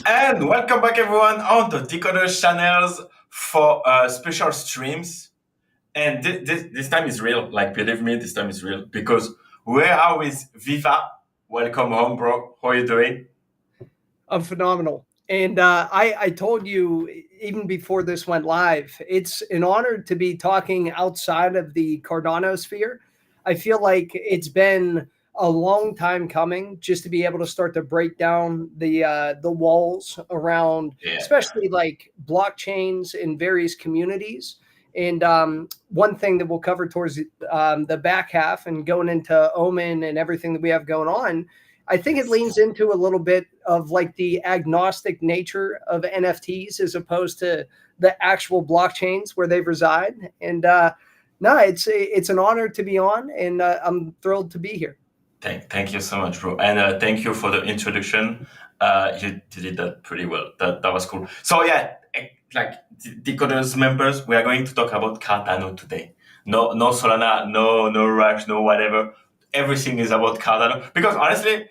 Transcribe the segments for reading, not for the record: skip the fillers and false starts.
And welcome back, everyone, on the Decoders channels for special streams. And this time is real. Like, believe me, this time is real because we are with Viva. Welcome home, bro. How are you doing? I'm phenomenal. And I told you even before this went live, it's an honor to be talking outside of the Cardano sphere. I feel like it's been a long time coming just to be able to start to break down the walls around, Yeah. especially like blockchains in various communities. And one thing that we'll cover towards the back half and going into Omen and everything that we have going on, I think it leans into a little bit of like the agnostic nature of NFTs as opposed to the actual blockchains where they reside. And no, it's an honor to be on, and I'm thrilled to be here. Thank you so much, bro. And thank you for the introduction. You did that pretty well. That was cool. So yeah, like Decoders members, we are going to talk about Cardano today. No Solana, no Rush, no whatever. Everything is about Cardano because honestly,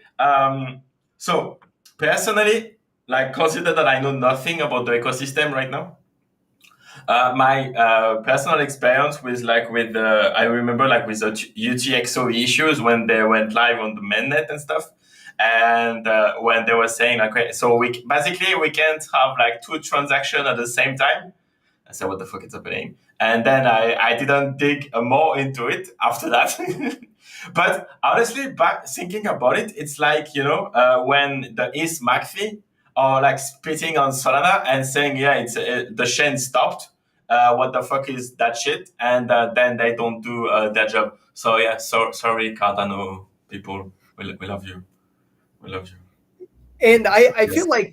so personally, like consider that I know nothing about the ecosystem right now. My personal experience with I remember like with the UTXO issues when they went live on the mainnet and stuff, and when they were saying like, okay, so we can't have like two transactions at the same time. I said, what the fuck is happening? And then I didn't dig more into it after that. But honestly, back thinking about it, it's like, when the East McAfee are like spitting on Solana and saying, yeah, it's the chain stopped. What the fuck is that shit? And then they don't do their job. So yeah, sorry, Cardano people. We love you. We love you. And I Yes. feel like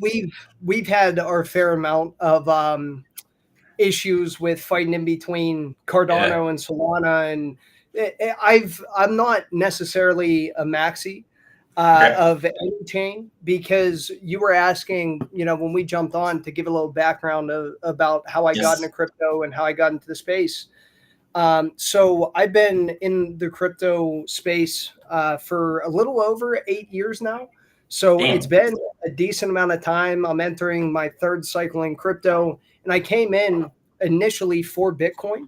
we've had our fair amount of issues with fighting in between Yeah. Cardano and Solana, and I'm not necessarily a maxi Okay. of any chain because you were asking, when we jumped on to give a little background about how I got Yes. into crypto and how I got into the space. So I've been in the crypto space for a little over 8 years now. So it's Damn. been a decent amount of time. I'm entering my third cycle in crypto, and I came in initially for Bitcoin.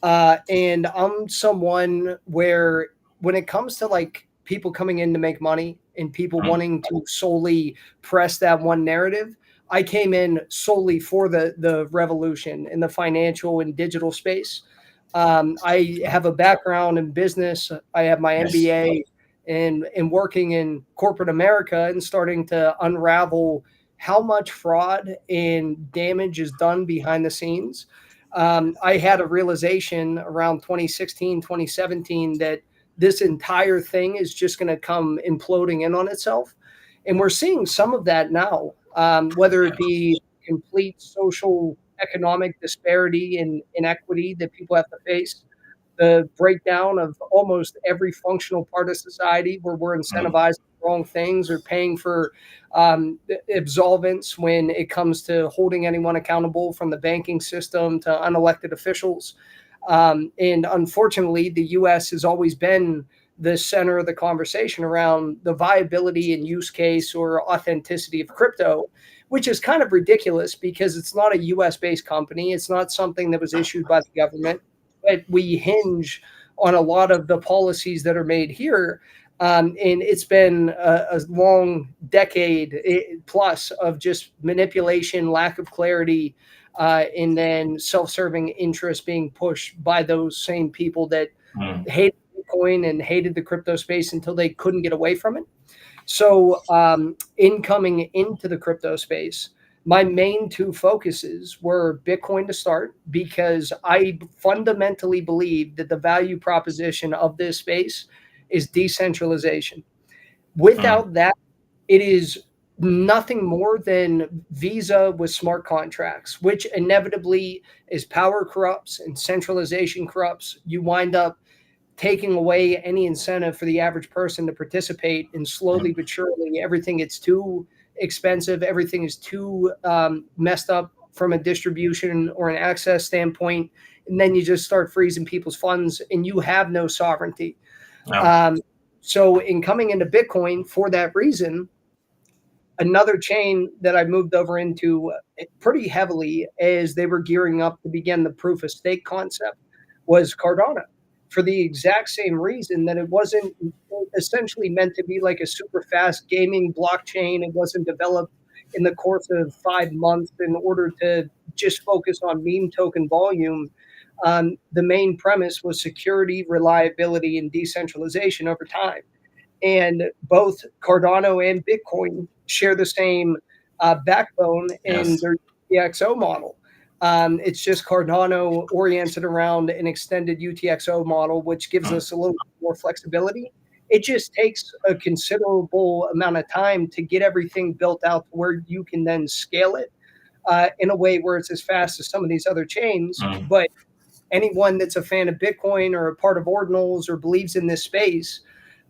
And I'm someone where when it comes to like people coming in to make money and people Mm. wanting to solely press that one narrative, I came in solely for the revolution in the financial and digital space. I have a background in business. I have my Yes. MBA and working in corporate America and starting to unravel how much fraud and damage is done behind the scenes. I had a realization around 2016, 2017 that this entire thing is just going to come imploding in on itself. And we're seeing some of that now, whether it be complete social economic disparity and inequity that people have to face, the breakdown of almost every functional part of society where we're Mm. incentivized the wrong things or paying for absolvents when it comes to holding anyone accountable from the banking system to unelected officials. And unfortunately, the US has always been the center of the conversation around the viability and use case or authenticity of crypto, which is kind of ridiculous because it's not a US based company. It's not something that was issued by the government, but we hinge on a lot of the policies that are made here. And it's been a long decade plus of just manipulation, lack of clarity, and then self-serving interests being pushed by those same people that Mm. hated Bitcoin and hated the crypto space until they couldn't get away from it. So, in coming into the crypto space, my main two focuses were Bitcoin to start because I fundamentally believe that the value proposition of this space is decentralization. Mm. Without that, it is nothing more than Visa with smart contracts, which inevitably, as power corrupts and centralization corrupts, you wind up taking away any incentive for the average person to participate. And slowly Mm. but surely, everything gets too expensive. Everything is too messed up from a distribution or an access standpoint. And then you just start freezing people's funds and you have no sovereignty. Yeah. Um, so in coming into Bitcoin for that reason, Another chain that I moved over into pretty heavily as they were gearing up to begin the proof of stake concept was Cardano, for the exact same reason that it wasn't essentially meant to be like a super fast gaming blockchain. It wasn't developed in the course of 5 months in order to just focus on meme token volume. The main premise was security, reliability, and decentralization over time. And both Cardano and Bitcoin share the same backbone in Yes. their UTXO model. It's just Cardano oriented around an extended UTXO model, which gives Mm. us a little more flexibility. It just takes a considerable amount of time to get everything built out to where you can then scale it in a way where it's as fast as some of these other chains. Mm. But anyone that's a fan of Bitcoin or a part of Ordinals or believes in this space,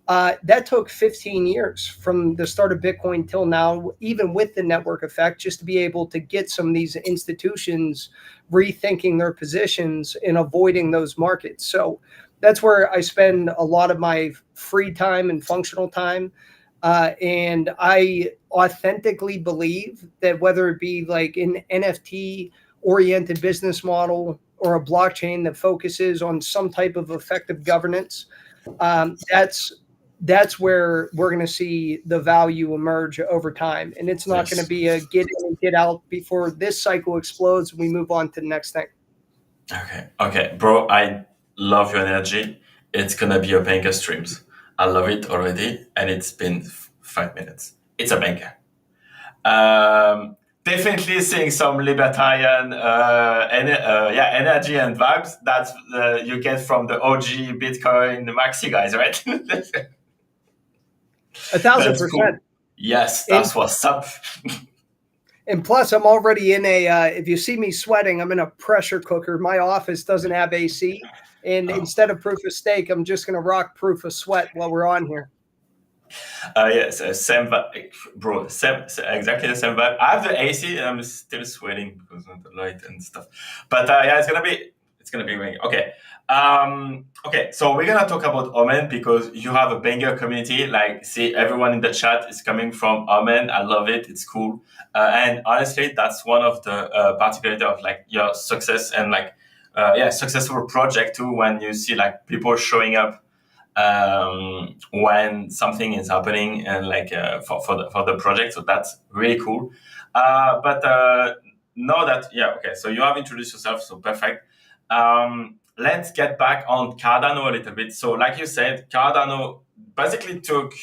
that took 15 years from the start of Bitcoin till now, even with the network effect, just to be able to get some of these institutions rethinking their positions and avoiding those markets. So that's where I spend a lot of my free time and functional time. And I authentically believe that whether it be like an NFT oriented business model or a blockchain that focuses on some type of effective governance, that's where we're going to see the value emerge over time. And it's not going to Yes. be a get in and get out before this cycle explodes and we move on to the next thing. Okay, bro. I love your energy. It's gonna be a banger streams. I love it already, and it's been 5 minutes. It's a banger. Definitely seeing some libertarian energy and vibes that you get from the OG Bitcoin maxi guys, right? 1,000%. That's cool. Yes, And that's what's up. and plus, I'm already in a. If you see me sweating, I'm in a pressure cooker. My office doesn't have AC, and Oh. instead of proof of stake, I'm just going to rock proof of sweat while we're on here. Yes, same vibe, bro. Exactly the same vibe. I have the AC, and I'm still sweating because of the light and stuff. But yeah, it's gonna be raining. Okay. Okay. So we're gonna talk about Omen because you have a banger community. Like, see, everyone in the chat is coming from Omen. I love it. It's cool. And honestly, that's one of the particularity of like your success and like successful project too. When you see like people showing up when something is happening and like for the project, so that's really cool. But know that okay, so you have introduced yourself, so perfect. Let's get back on Cardano a little bit. So like you said, Cardano basically took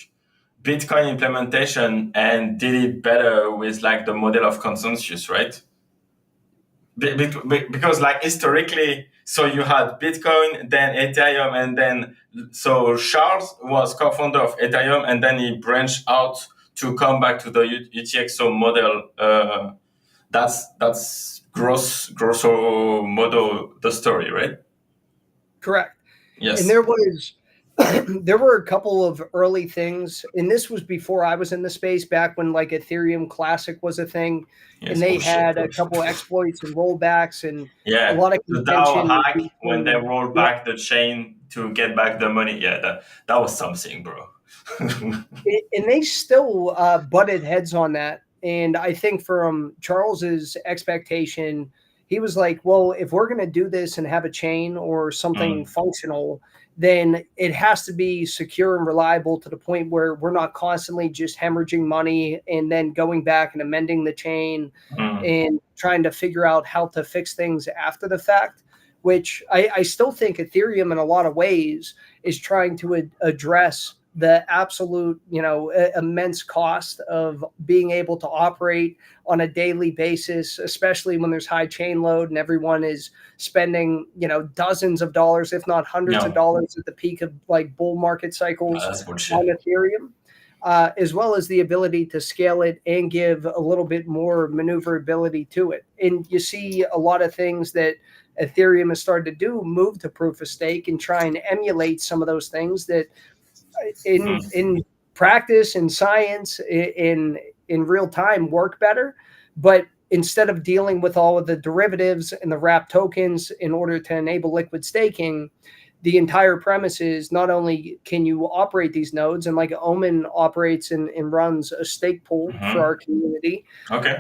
Bitcoin implementation and did it better with like the model of consensus, right? Because like historically, so you had Bitcoin, then Ethereum, and then so Charles was co-founder of Ethereum, and then he branched out to come back to the UTXO model. That's grosso modo the story, right? Correct. Yes. And there was there were a couple of early things, and this was before I was in the space, back when like Ethereum Classic was a thing, Yes. and they Oh, shit, had bro. a couple exploits and rollbacks and a Yeah, lot of the DAO contention. hack when they roll back the chain to get back the money. Yeah, that was something, bro. And they still butted heads on that. And I think from Charles's expectation, he was like, well, if we're going to do this and have a chain or something functional, then it has to be secure and reliable to the point where we're not constantly just hemorrhaging money and then going back and amending the chain and trying to figure out how to fix things after the fact, which I still think Ethereum in a lot of ways is trying to address the absolute, immense cost of being able to operate on a daily basis, especially when there's high chain load and everyone is spending, dozens of dollars, if not hundreds of dollars at the peak of like bull market cycles on Ethereum, as well as the ability to scale it and give a little bit more maneuverability to it. And you see a lot of things that Ethereum has started to do, move to proof of stake and try and emulate some of those things that in practice, in science, in real time work better. But instead of dealing with all of the derivatives and the wrap tokens in order to enable liquid staking, the entire premise is not only can you operate these nodes, and like Omen operates and runs a stake pool for our community, Okay.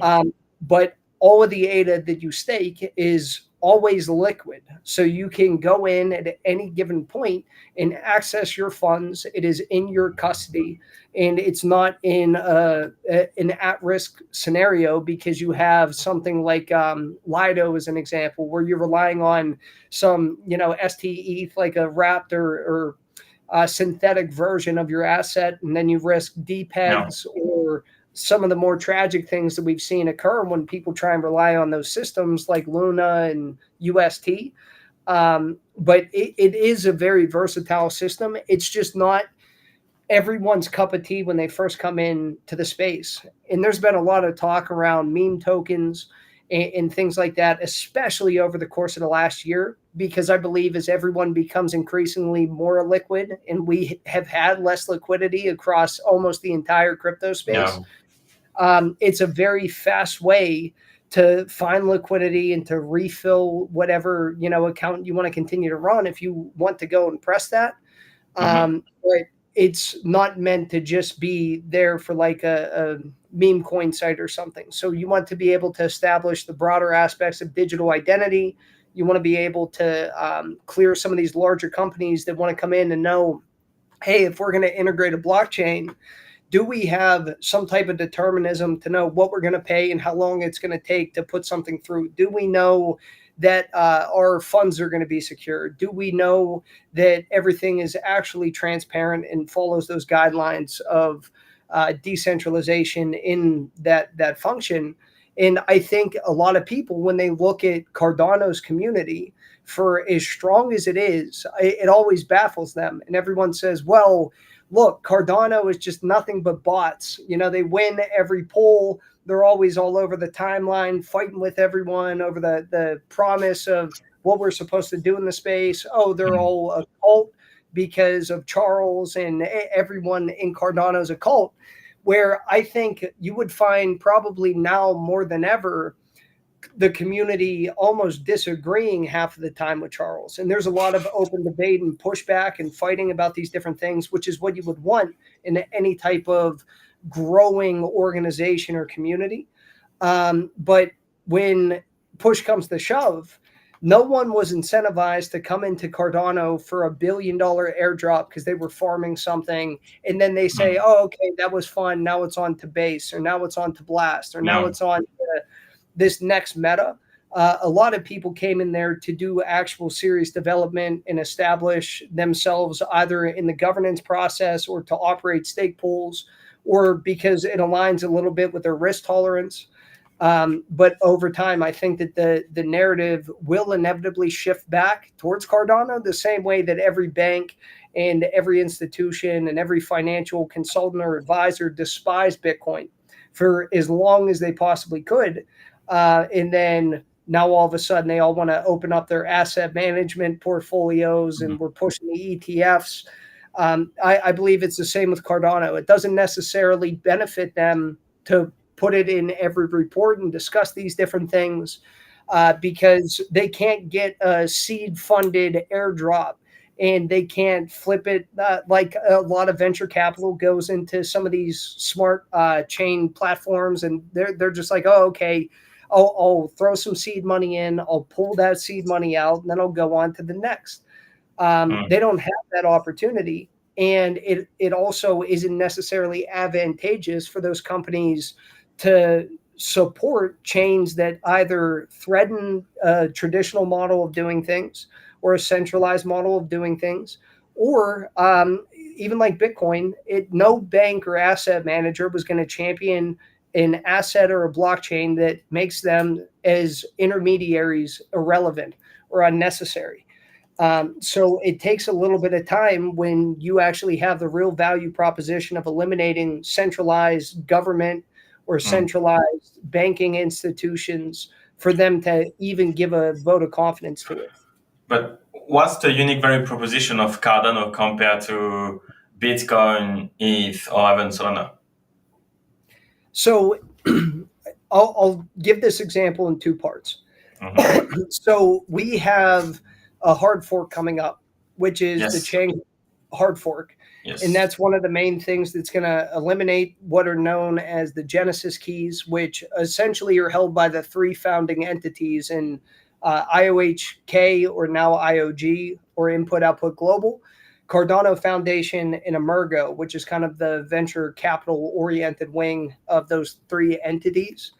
but all of the ADA that you stake is always liquid. So you can go in at any given point and access your funds. It is in your custody, and it's not in an at-risk scenario, because you have something like Lido as an example, where you're relying on some, ST ETH, like a wrapped or synthetic version of your asset, and then you risk DPEGs or some of the more tragic things that we've seen occur when people try and rely on those systems like Luna and UST. But it is a very versatile system. It's just not everyone's cup of tea when they first come in to the space. And there's been a lot of talk around meme tokens and things like that, especially over the course of the last year, because I believe as everyone becomes increasingly more liquid, and we have had less liquidity across almost the entire crypto space, it's a very fast way to find liquidity and to refill whatever account you want to continue to run if you want to go and press that. But it's not meant to just be there for like a meme coin site or something. So you want to be able to establish the broader aspects of digital identity. You want to be able to clear some of these larger companies that want to come in and know, hey, if we're going to integrate a blockchain, do we have some type of determinism to know what we're going to pay and how long it's going to take to put something through? Do we know that our funds are going to be secure? Do we know that everything is actually transparent and follows those guidelines of decentralization in that function? And I think a lot of people, when they look at Cardano's community, for as strong as it is, it always baffles them. And everyone says, well, look, Cardano is just nothing but bots. They win every poll. They're always all over the timeline, fighting with everyone over the promise of what we're supposed to do in the space. Oh, they're all a cult because of Charles, and everyone in Cardano's a cult. Where I think you would find probably now more than ever the community almost disagreeing half of the time with Charles. And there's a lot of open debate and pushback and fighting about these different things, which is what you would want in any type of growing organization or community. But when push comes to shove, no one was incentivized to come into Cardano for $1 billion airdrop because they were farming something. And then they say, oh, okay, that was fun. Now it's on to base, or now it's on to blast, or now it's on to this next meta. A lot of people came in there to do actual serious development and establish themselves either in the governance process or to operate stake pools, or because it aligns a little bit with their risk tolerance. But over time, I think that the narrative will inevitably shift back towards Cardano, the same way that every bank and every institution and every financial consultant or advisor despised Bitcoin for as long as they possibly could. And then now all of a sudden they all want to open up their asset management portfolios, and we're pushing the ETFs. I believe it's the same with Cardano. It doesn't necessarily benefit them to put it in every report and discuss these different things because they can't get a seed-funded airdrop, and they can't flip it like a lot of venture capital goes into some of these smart chain platforms, and they're just like, oh, okay, I'll throw some seed money in, I'll pull that seed money out, and then I'll go on to the next. They don't have that opportunity, and it also isn't necessarily advantageous for those companies to support chains that either threaten a traditional model of doing things or a centralized model of doing things, or even like Bitcoin, no bank or asset manager was going to champion an asset or a blockchain that makes them as intermediaries irrelevant or unnecessary. So it takes a little bit of time when you actually have the real value proposition of eliminating centralized government or centralized banking institutions for them to even give a vote of confidence to it. But what's the unique value proposition of Cardano compared to Bitcoin, ETH, or even Solana? So I'll give this example in two parts. So we have a hard fork coming up which is the Yes. chain hard fork. Yes. And that's one of the main things that's going to eliminate what are known as the Genesis keys, which essentially are held by the three founding entities in IOHK, or now IOG, or Input Output Global, Cardano Foundation, and Emergo, which is kind of the venture capital oriented wing of those three entities.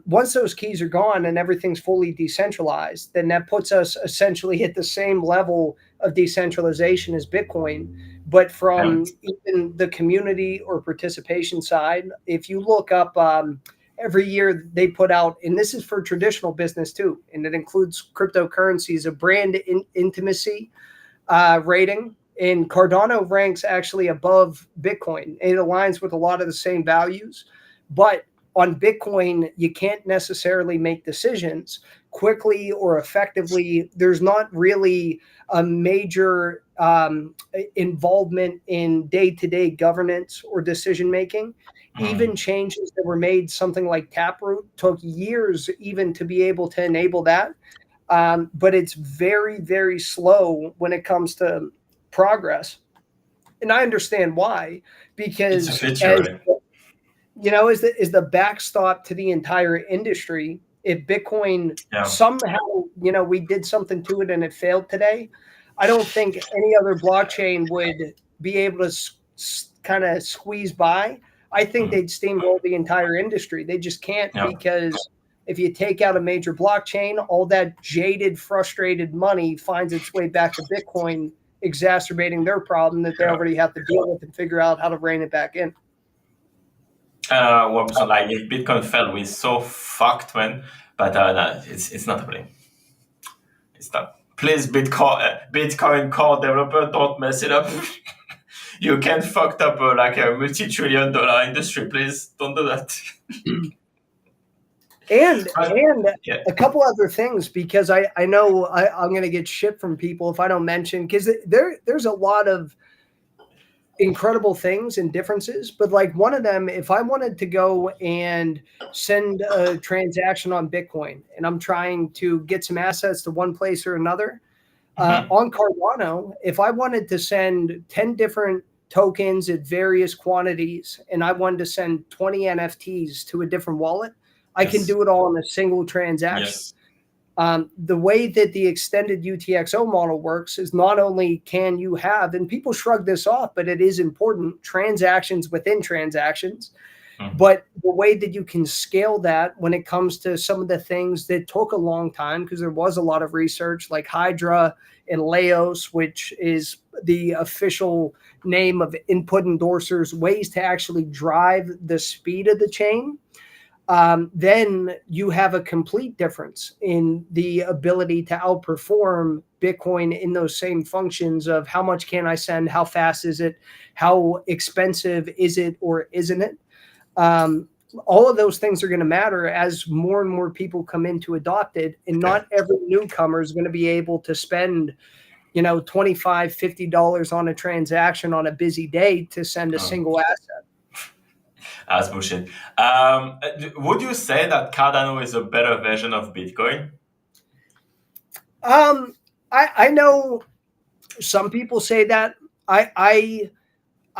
Once those keys are gone and everything's fully decentralized, then that puts us essentially at the same level of decentralization as Bitcoin. But from even the community or participation side, if you look up every year they put out, and this is for traditional business too, and it includes cryptocurrencies, a brand intimacy rating. And Cardano ranks actually above Bitcoin. It aligns with a lot of the same values, but on Bitcoin, you can't necessarily make decisions quickly or effectively. There's not really a major involvement in day-to-day governance or decision-making. Even changes that were made, something like Taproot, took years even to be able to enable that. But it's very, very slow when it comes to progress. And I understand why, because it's a feature, is the backstop to the entire industry. If Bitcoin somehow, we did something to it and it failed today, I don't think any other blockchain would be able to kind of squeeze by. I think they'd steamroll the entire industry. They just can't, because if you take out a major blockchain, all that jaded, frustrated money finds its way back to Bitcoin, exacerbating their problem that they already have to deal with and figure out how to rein it back in. So like if Bitcoin fell, we're so fucked, man. But no, it's not happening. It's not. Please, Bitcoin core developer, don't mess it up. You can't fuck up like a multi-trillion-dollar industry. Please don't do that. And a couple other things, because I know I'm going to get shit from people if I don't mention, because there's a lot of incredible things and differences, but like one of them, if I wanted to go and send a transaction on Bitcoin and I'm trying to get some assets to one place or another, on Cardano, if I wanted to send 10 different tokens at various quantities and I wanted to send 20 NFTs to a different wallet, I can do it all in a single transaction. The way that the extended UTXO model works is not only can you have, and people shrug this off, but it is important, transactions within transactions, but the way that you can scale that when it comes to some of the things that took a long time, because there was a lot of research like Hydra and Laos, which is the official name of input endorsers, ways to actually drive the speed of the chain. Then you have a complete difference in the ability to outperform Bitcoin in those same functions of how much can I send, how fast is it, how expensive is it or isn't it. All of those things are going to matter as more and more people come in to adopt it, and not every newcomer is going to be able to spend $25, $50 on a transaction on a busy day to send a single asset. That's bullshit. Would you say that Cardano is a better version of Bitcoin? I know some people say that.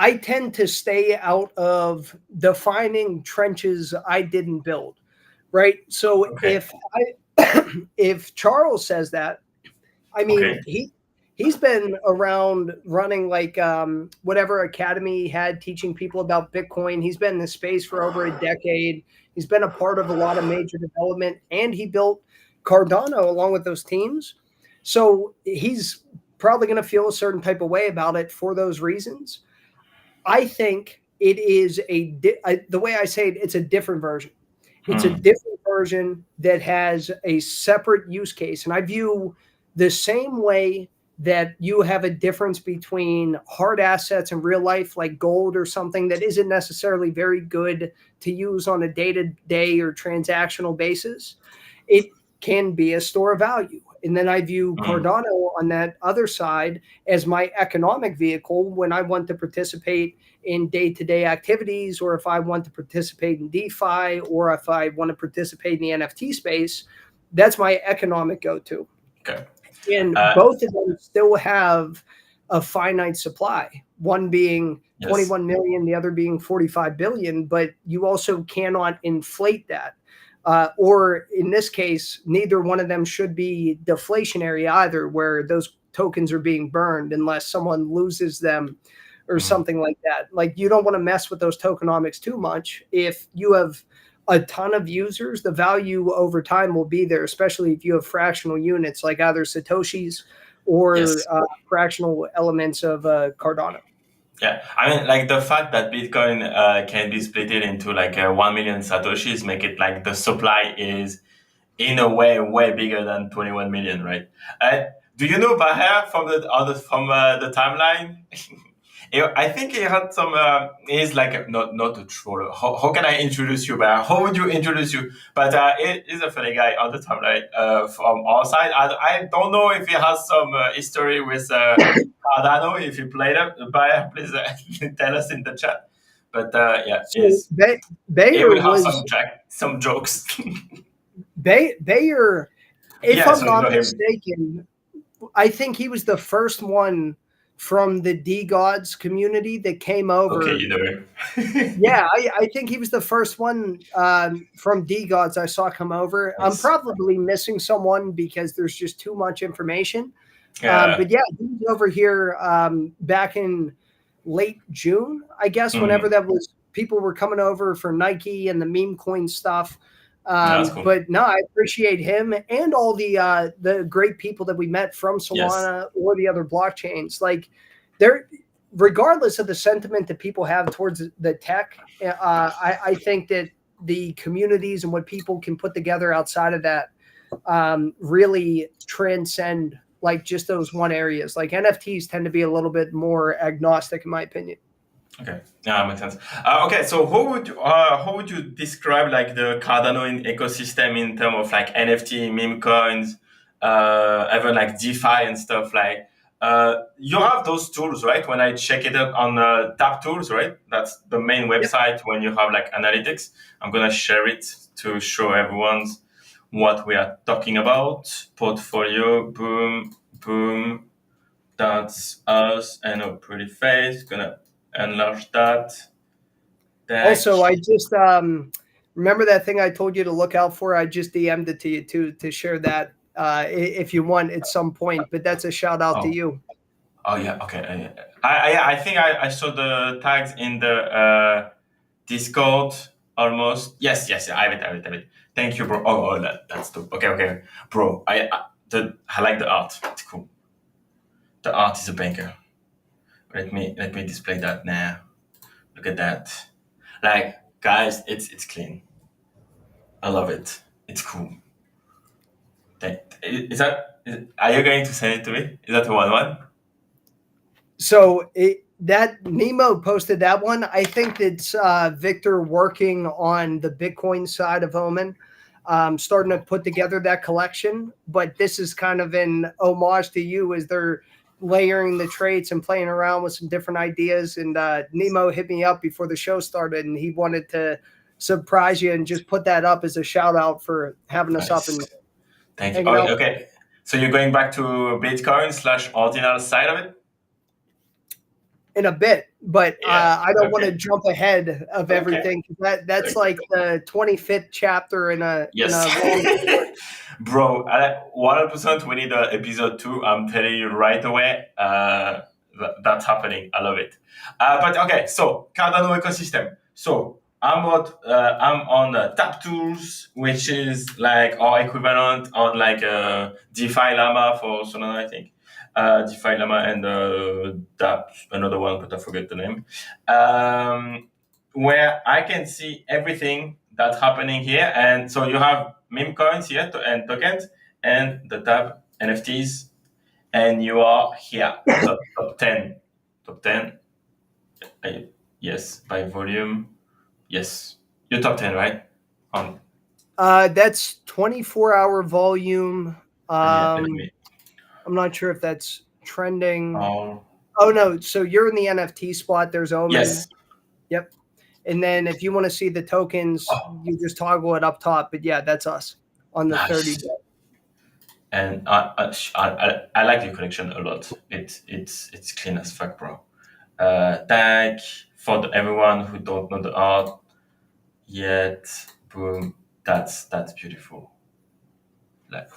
I tend to stay out of defining trenches I didn't build, right? So if Charles says that, I mean, he's been around running like whatever academy he had teaching people about Bitcoin. He's been in this space for over a decade. He's been a part of a lot of major development, and he built Cardano along with those teams. So he's probably going to feel a certain type of way about it for those reasons. I think it is the way I say it, it's a different version. It's a different version that has a separate use case. And I view the same way that you have a difference between hard assets in real life, like gold or something that isn't necessarily very good to use on a day-to-day or transactional basis. It can be a store of value. And then I view Cardano on that other side as my economic vehicle when I want to participate in day-to-day activities, or if I want to participate in DeFi, or if I want to participate in the NFT space. That's my economic go-to. And Uh, both of them still have a finite supply, one being yes. 21 million, the other being 45 billion, but you also cannot inflate that. Or in this case, neither one of them should be deflationary either, where those tokens are being burned unless someone loses them or something like that. Like, you don't want to mess with those tokenomics too much. If you have a ton of users, the value over time will be there, especially if you have fractional units like either Satoshis or Yes. fractional elements of Cardano. Yeah, I mean, like the fact that Bitcoin can be split into like 1 million satoshis make it like the supply is in a way bigger than 21 million, right? Do you know Bahar from the timeline? I think he had some. He's like not a troller. How can I introduce you, Bahar? How would you introduce you? But he's a funny guy on the timeline from our side. I don't know if he has some history with Cardano. If he played it, Bahar, please tell us in the chat. But yeah, So he Bayer will have was some jokes. Bayer, if Yeah, I'm so you not know him. mistaken, I think he was the first one from the D Gods community that came Okay, over. you know him. Yeah, I think he was the first one from D Gods I saw come over. I'm Yes. probably missing someone because there's just too much information. Yeah. But yeah, he was over here back in late June, I guess, whenever that was. People were coming over for Nike and the meme coin stuff. That's cool. But no, I appreciate him and all the great people that we met from Solana or the other blockchains. Like, they're, regardless of the sentiment that people have towards the tech, I think that the communities and what people can put together outside of that really transcend like just those one areas. Like, NFTs tend to be a little bit more agnostic, in my opinion. Okay, yeah, makes sense. Okay, so how would you describe like the Cardano ecosystem in terms of like NFT, meme coins, even like DeFi and stuff? Like, you have those tools, right? When I check it out on Tap Tools, right? That's the main website when you have like analytics. I'm gonna share it to show everyone what we are talking about. Portfolio, boom, boom. That's us and a pretty face. Gonna enlarge that. Also, I just remember that thing I told you to look out for. I just DM'd it to you too to share that if you want at some point. But that's a shout out to Oh, you. oh yeah, okay. I think I saw the tags in the Discord almost. Yes, I have it. Thank you, bro. Oh, that's dope. Okay, bro. I like the art. It's cool. The art is a banker. Let me display that now. Look at that. Like, guys, it's clean. I love it. It's cool. Are you going to send it to me? Is that the one? So that Nemo posted that one. I think that's Victor working on the Bitcoin side of Omen, starting to put together that collection. But this is kind of an homage to you as they're layering the traits and playing around with some different ideas. And Nemo hit me up before the show started, and he wanted to surprise you and just put that up as a shout out for having us up and Thank you. hanging Oh, out. okay. So you're going back to Bitcoin / ordinal side of it? In a bit, but Yeah. I don't want to Okay. jump ahead of everything. That's like the 25th chapter in a long Bro, 100% we need episode 2. I'm telling you right away. That's happening. I love it. But okay, so Cardano ecosystem. So I'm on Tap Tools, which is like our equivalent on like DeFi Llama for Solana, I think. DeFi Llama and that's another one, but I forget the name. Where I can see everything that's happening here, and so you have meme coins here and tokens, and the tab NFTs, and you are here top 10, top 10. Yes, by volume. Yes, you're top 10, right? That's 24-hour volume. Let I'm me. not sure if that's trending. Oh, Oh no, so you're in the NFT spot. There's Omen. yes. Yep. And then if you want to see the tokens, you just toggle it up top. But yeah, that's us on the Nice. 30 day. And I like the collection a lot. It's clean as fuck, bro. Thank for everyone who don't know the art yet. Boom, that's beautiful. Like,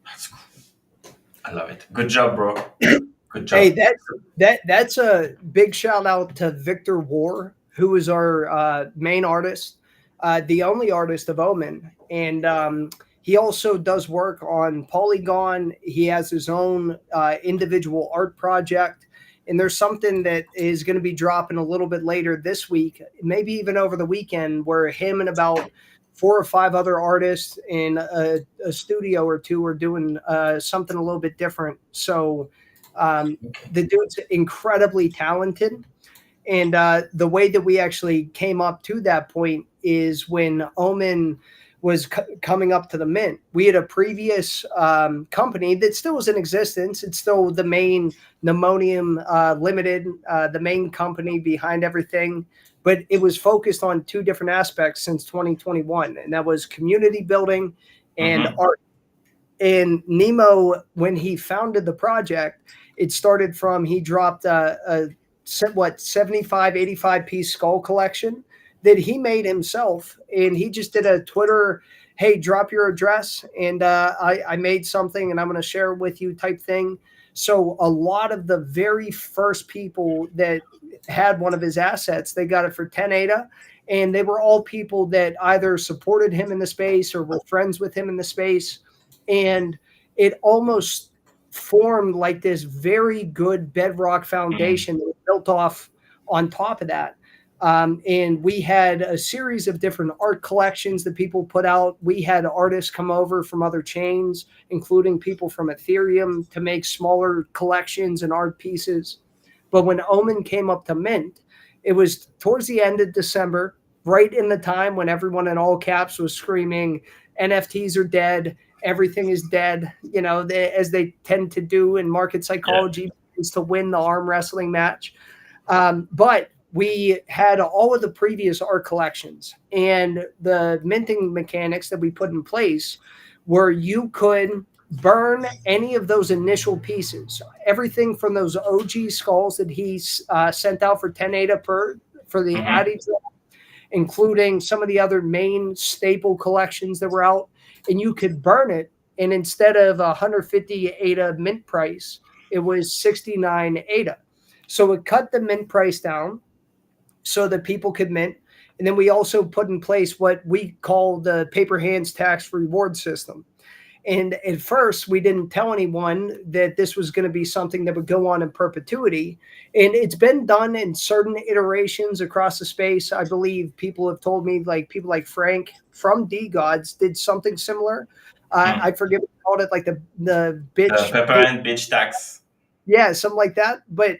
that's cool. I love it. Good job, bro. Good job. Hey, that's a big shout out to Victor War, who is our main artist, the only artist of Omen, and he also does work on Polygon. He has his own individual art project, and there's something that is going to be dropping a little bit later this week, maybe even over the weekend, where him and about 4 or 5 other artists in a studio or two are doing something a little bit different. So the dude's incredibly talented. And the way that we actually came up to that point is when Omen was coming up to the mint. We had a previous company that still was in existence. It's still the main Pneumonium Limited, the main company behind everything. But it was focused on 2 different aspects since 2021, and that was community building and art. And Nemo, when he founded the project, it started from he dropped a 75, 85 piece skull collection that he made himself. And he just did a Twitter, hey, drop your address. And I made something and I'm going to share it with you type thing. So a lot of the very first people that had one of his assets, they got it for 10 ADA. And they were all people that either supported him in the space or were friends with him in the space. And it almost formed like this very good bedrock foundation that was built off on top of that. And we had a series of different art collections that people put out. We had artists come over from other chains, including people from Ethereum, to make smaller collections and art pieces. But when Omen came up to mint, it was towards the end of December, right in the time when everyone in all caps was screaming, NFTs are dead, everything is dead, as they tend to do in market psychology, is to win the arm wrestling match. But we had all of the previous art collections, and the minting mechanics that we put in place where you could burn any of those initial pieces, everything from those OG skulls that he sent out for 10 ADA for the Addy, including some of the other main staple collections that were out, and you could burn it. And instead of 150 ADA mint price, it was 69 ADA. So it cut the mint price down so that people could mint. And then we also put in place what we call the paper hands tax reward system. And at first, we didn't tell anyone that this was going to be something that would go on in perpetuity. And it's been done in certain iterations across the space. I believe people have told me, like people like Frank from D-Gods did something similar. I forget what they called it, like the bitch. Pepper and bitch tax. Yeah, something like that. But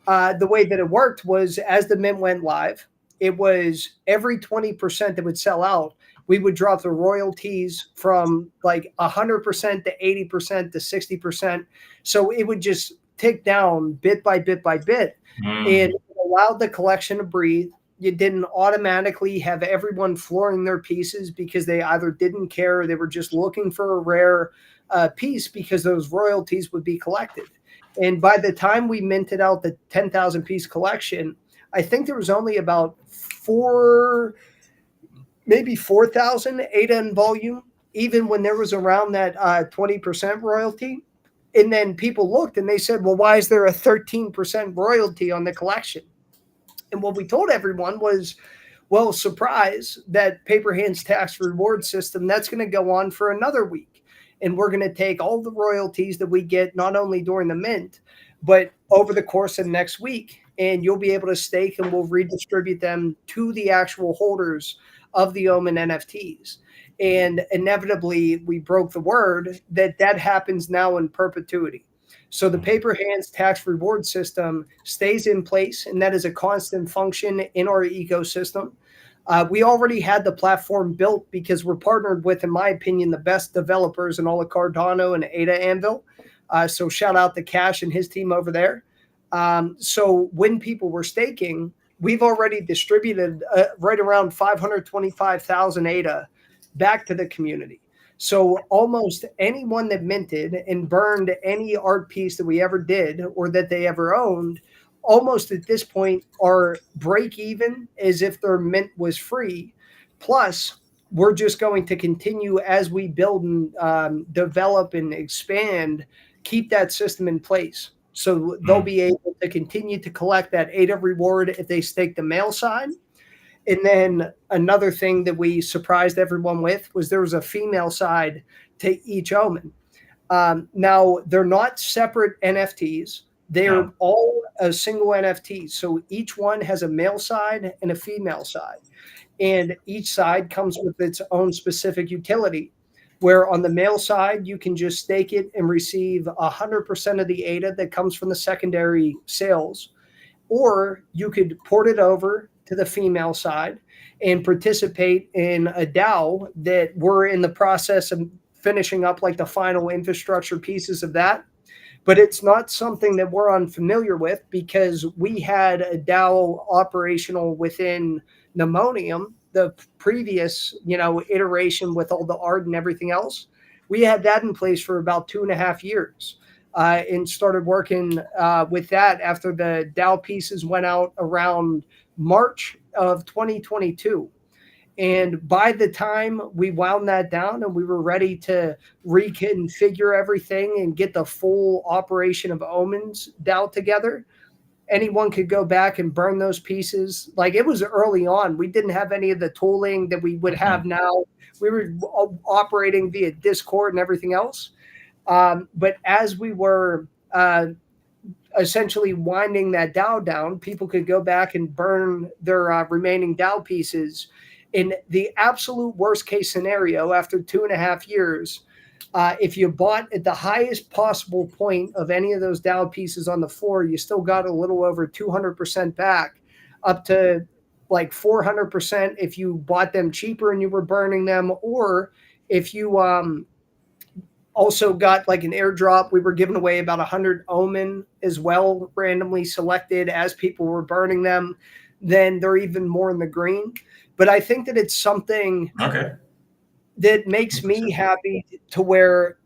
the way that it worked was as the mint went live, it was every 20% that would sell out, we would drop the royalties from like 100% to 80% to 60%. So it would just tick down bit by bit by bit. And it allowed the collection to breathe. You didn't automatically have everyone flooring their pieces because they either didn't care or they were just looking for a rare piece because those royalties would be collected. And by the time we minted out the 10,000 piece collection, I think there was only about maybe 4,000 ADA in volume, even when there was around that 20% royalty. And then people looked and they said, well, why is there a 13% royalty on the collection? And what we told everyone was, well, surprise, that paper hands tax reward system, that's going to go on for another week. And we're going to take all the royalties that we get, not only during the mint, but over the course of next week. And you'll be able to stake and we'll redistribute them to the actual holders of the Omen NFTs. And inevitably, we broke the word that happens now in perpetuity. So the paper hands tax reward system stays in place, and that is a constant function in our ecosystem. We already had the platform built because we're partnered with, in my opinion, the best developers in all of Cardano and ADA Anvil. So shout out to Cash and his team over there. So when people were staking, we've already distributed right around 525,000 ADA back to the community. So almost anyone that minted and burned any art piece that we ever did or that they ever owned, almost at this point are break even as if their mint was free. Plus, we're just going to continue as we build and develop and expand, keep that system in place. So they'll be able to continue to collect that ADA reward if they stake the male side. And then another thing that we surprised everyone with was there was a female side to each Omen. Now, they're not separate NFTs. They're all a single NFT. So each one has a male side and a female side. And each side comes with its own specific utility, where on the male side, you can just stake it and receive 100% of the ADA that comes from the secondary sales. Or you could port it over to the female side and participate in a DAO that we're in the process of finishing up, like the final infrastructure pieces of that. But it's not something that we're unfamiliar with because we had a DAO operational within Pneumonium, the previous, iteration with all the art and everything else. We had that in place for about 2.5 years. And started working with that after the DAO pieces went out around March of 2022. And by the time we wound that down and we were ready to reconfigure everything and get the full operation of Omen's DAO together, anyone could go back and burn those pieces. Like, it was early on. We didn't have any of the tooling that we would have now. We were operating via Discord and everything else. But as we were essentially winding that DAO down, people could go back and burn their remaining DAO pieces. In the absolute worst case scenario, after 2.5 years, if you bought at the highest possible point of any of those DAO pieces on the floor, you still got a little over 200% back, up to like 400% if you bought them cheaper and you were burning them, or if you also got like an airdrop. We were giving away about 100 Omen as well, randomly selected as people were burning them. Then they're even more in the green. But I think that it's something that makes me happy to where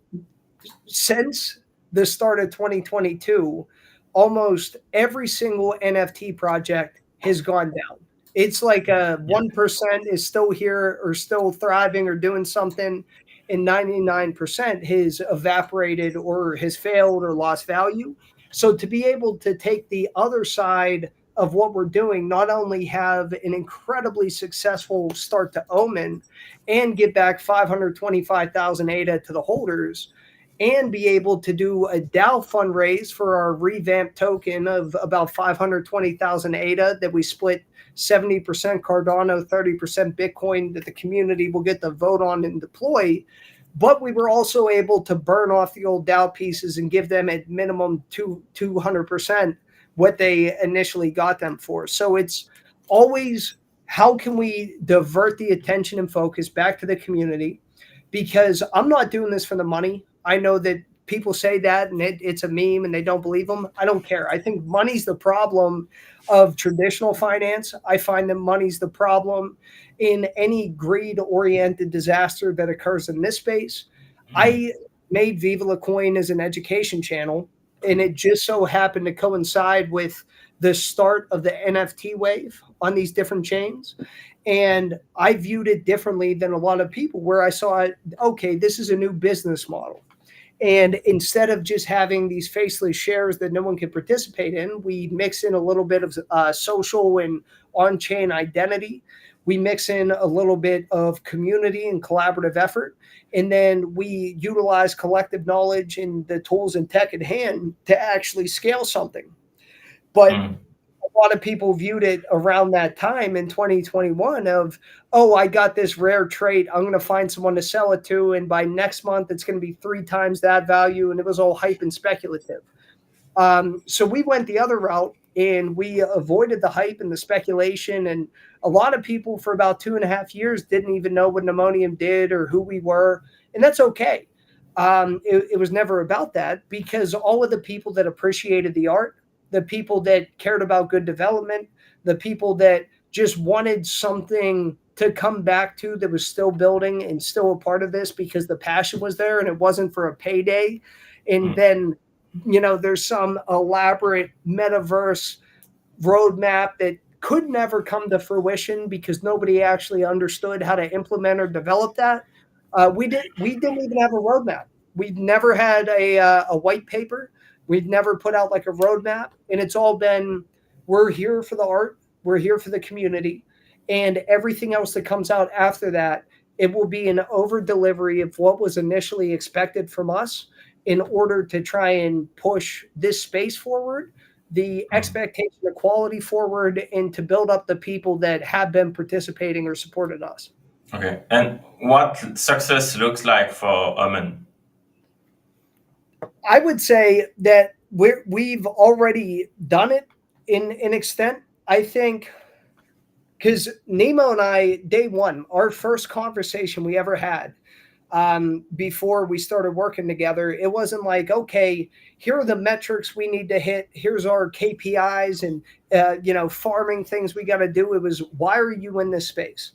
since the start of 2022, almost every single NFT project has gone down. It's like 1% is still here or still thriving or doing something, and 99% has evaporated or has failed or lost value. So to be able to take the other side of what we're doing, not only have an incredibly successful start to Omen and get back 525,000 ADA to the holders, and be able to do a DAO fundraise for our revamped token of about 520,000 ADA that we split 70% Cardano, 30% Bitcoin that the community will get to vote on and deploy. But we were also able to burn off the old DAO pieces and give them at minimum 200% what they initially got them for. So it's always, how can we divert the attention and focus back to the community? Because I'm not doing this for the money. I know that people say that and it's a meme and they don't believe them. I don't care. I think money's the problem of traditional finance. I find that money's the problem in any greed-oriented disaster that occurs in this space. I made Viva La Coin as an education channel, and it just so happened to coincide with the start of the NFT wave on these different chains. And I viewed it differently than a lot of people, where I saw it, okay, this is a new business model. And instead of just having these faceless shares that no one can participate in, we mix in a little bit of social and on-chain identity. We mix in a little bit of community and collaborative effort. And then we utilize collective knowledge and the tools and tech at hand to actually scale something. But a lot of people viewed it around that time in 2021 of, oh, I got this rare trait, I'm going to find someone to sell it to, and by next month it's going to be 3 times that value, and it was all hype and speculative. So we went the other route, and we avoided the hype and the speculation, and a lot of people for about 2.5 years didn't even know what Pneumonium did or who we were, and that's okay. It was never about that, because all of the people that appreciated the art, the people that cared about good development, the people that just wanted something to come back to that was still building and still a part of this because the passion was there and it wasn't for a payday. And then, there's some elaborate metaverse roadmap that could never come to fruition because nobody actually understood how to implement or develop that. We didn't even have a roadmap. We'd never had a white paper. We'd never put out like a roadmap, and it's all been, we're here for the art, we're here for the community, and everything else that comes out after that, it will be an over delivery of what was initially expected from us in order to try and push this space forward, the expectation of quality forward, and to build up the people that have been participating or supported us. Okay. And what success looks like for Omen? I would say that we've already done it in an extent. I think because Nemo and I, day one, our first conversation we ever had before we started working together, it wasn't like, okay, here are the metrics we need to hit. Here's our KPIs and, farming things we got to do. It was, why are you in this space?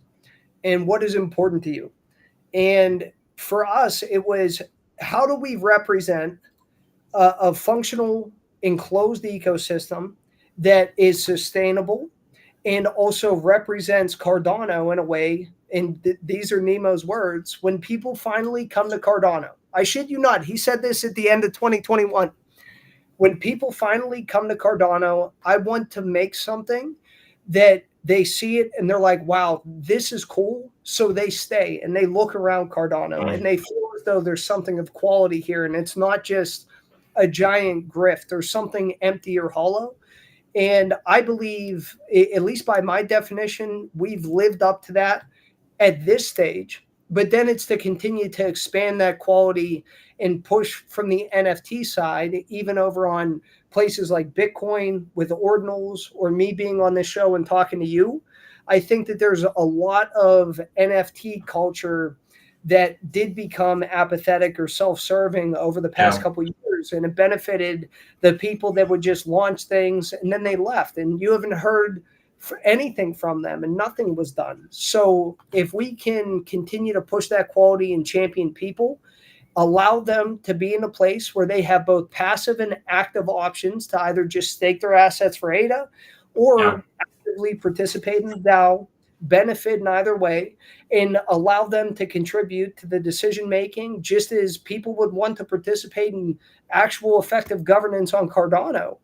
And what is important to you? And for us, it was, how do we represent a functional enclosed ecosystem that is sustainable and also represents Cardano in a way, and these are Nemo's words, when people finally come to Cardano. I shit you not, he said this at the end of 2021. When people finally come to Cardano, I want to make something that they see it and they're like, wow, this is cool. So they stay and they look around Cardano and they feel as though there's something of quality here. And it's not just a giant grift or something empty or hollow. And I believe, at least by my definition, we've lived up to that at this stage. But then it's to continue to expand that quality and push from the NFT side, even over on places like Bitcoin with ordinals, or me being on this show and talking to you. I think that there's a lot of NFT culture that did become apathetic or self-serving over the past couple of years, and it benefited the people that would just launch things and then they left, and you haven't heard anything from them and nothing was done. So if we can continue to push that quality and champion people, allow them to be in a place where they have both passive and active options to either just stake their assets for ADA or actively participate in the DAO, benefit in either way, and allow them to contribute to the decision making, just as people would want to participate in actual effective governance on Cardano.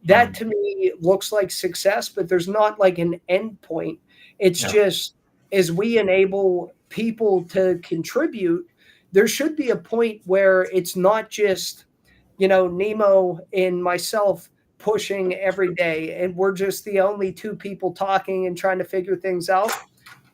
That to me looks like success, but there's not like an end point. It's just, as we enable people to contribute, there should be a point where it's not just, Nemo and myself pushing every day and we're just the only two people talking and trying to figure things out.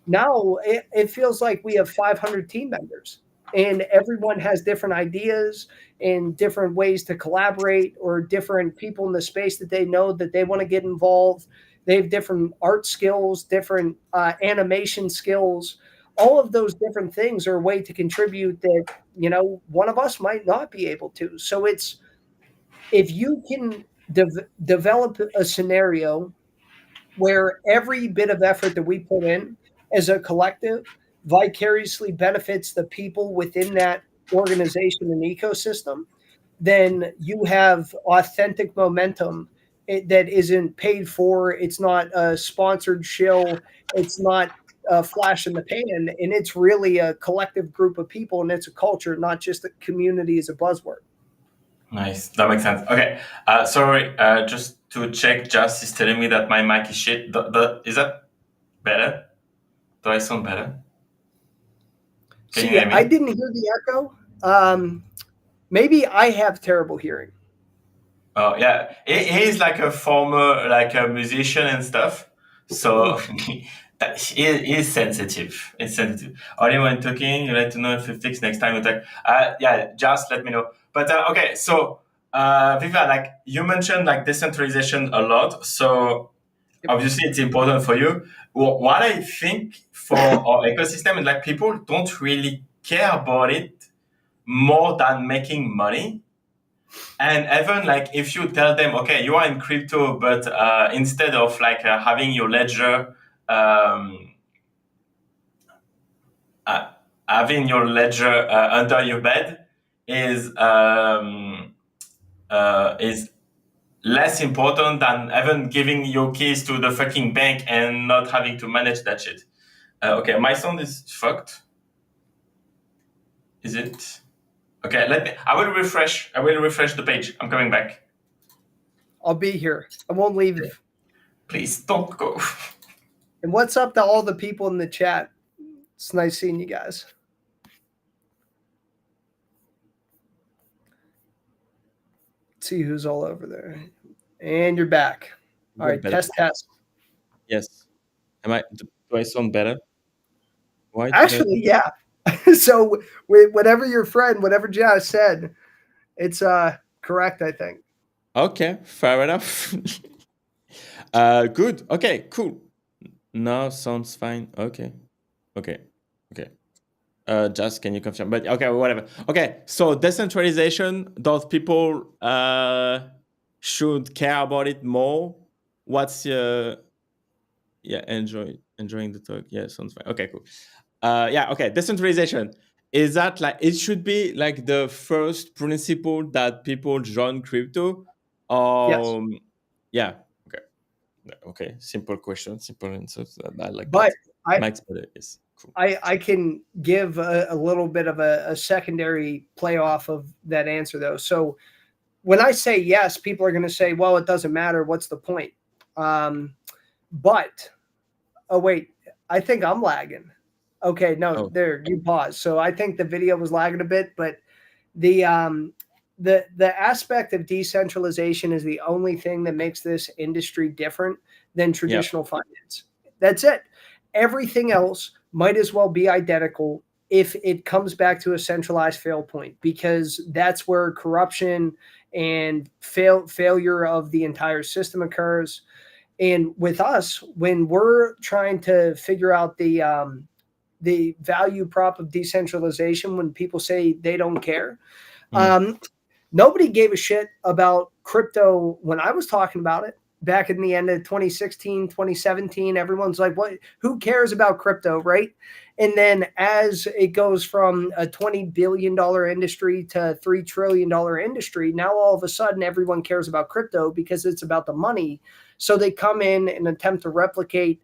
Now it feels like we have 500 team members and everyone has different ideas and different ways to collaborate, or different people in the space that they know that they want to get involved. They have different art skills, different animation skills. All of those different things are a way to contribute that, one of us might not be able to. So it's, if you can develop a scenario where every bit of effort that we put in as a collective vicariously benefits the people within that organization and ecosystem, then you have authentic momentum that isn't paid for. It's not a sponsored shill. It's not a flash in the pan. And it's really a collective group of people, and it's a culture, not just a community as a buzzword. Nice. That makes sense. Okay. Sorry, just to check, Just is telling me that my mic is shit. Is that better? Do I sound better? Can you hear me? I didn't hear the echo. Maybe I have terrible hearing. Oh, yeah. He is like a former, like a musician and stuff. So he is sensitive. It's sensitive. Only when talking, you like to know if it fix next time you talk. Just let me know. But okay, so Viva, like you mentioned, like decentralization a lot. So obviously it's important for you. What I think for our ecosystem is like people don't really care about it more than making money. And even like if you tell them, okay, you are in crypto, but instead of like having your ledger having your ledger under your bed is less important than even giving your keys to the fucking bank and not having to manage that shit. Okay, my sound is fucked. Is it? Okay, I will refresh the page. I'm coming back. I'll be here. I won't leave. Please don't go. And what's up to all the people in the chat? It's nice seeing you guys. Let's see who's all over there. And you're back. All right, test. Yes. Do I sound better? Why? Actually, yeah. So whatever your friend, whatever Jazz said, it's correct, I think. Okay, fair enough. Good. Okay, cool. Now sounds fine. Okay. Just can you confirm? But okay, whatever. Okay, so decentralization, those people should care about it more. What's enjoying the talk? Yeah, sounds fine. Okay, cool. Okay, decentralization. Is that like it should be like the first principle that people join crypto? Yes. Yeah. Okay. Simple question, simple answers. I like but that. Max better is cool. I can give a little bit of a secondary play off of that answer though. So when I say yes, people are going to say, well, it doesn't matter. What's the point? But, oh, wait, I think I'm lagging. Okay, no, there, you pause. So I think the video was lagging a bit, but the aspect of decentralization is the only thing that makes this industry different than traditional finance. That's it. Everything else might as well be identical if it comes back to a centralized fail point, because that's where corruption and failure of the entire system occurs. And with us, when we're trying to figure out the value prop of decentralization, when people say they don't care, nobody gave a shit about crypto when I was talking about it back in the end of 2016, 2017. Everyone's like, what? Who cares about crypto, right? And then as it goes from a $20 billion industry to $3 trillion industry, now all of a sudden everyone cares about crypto because it's about the money. So they come in and attempt to replicate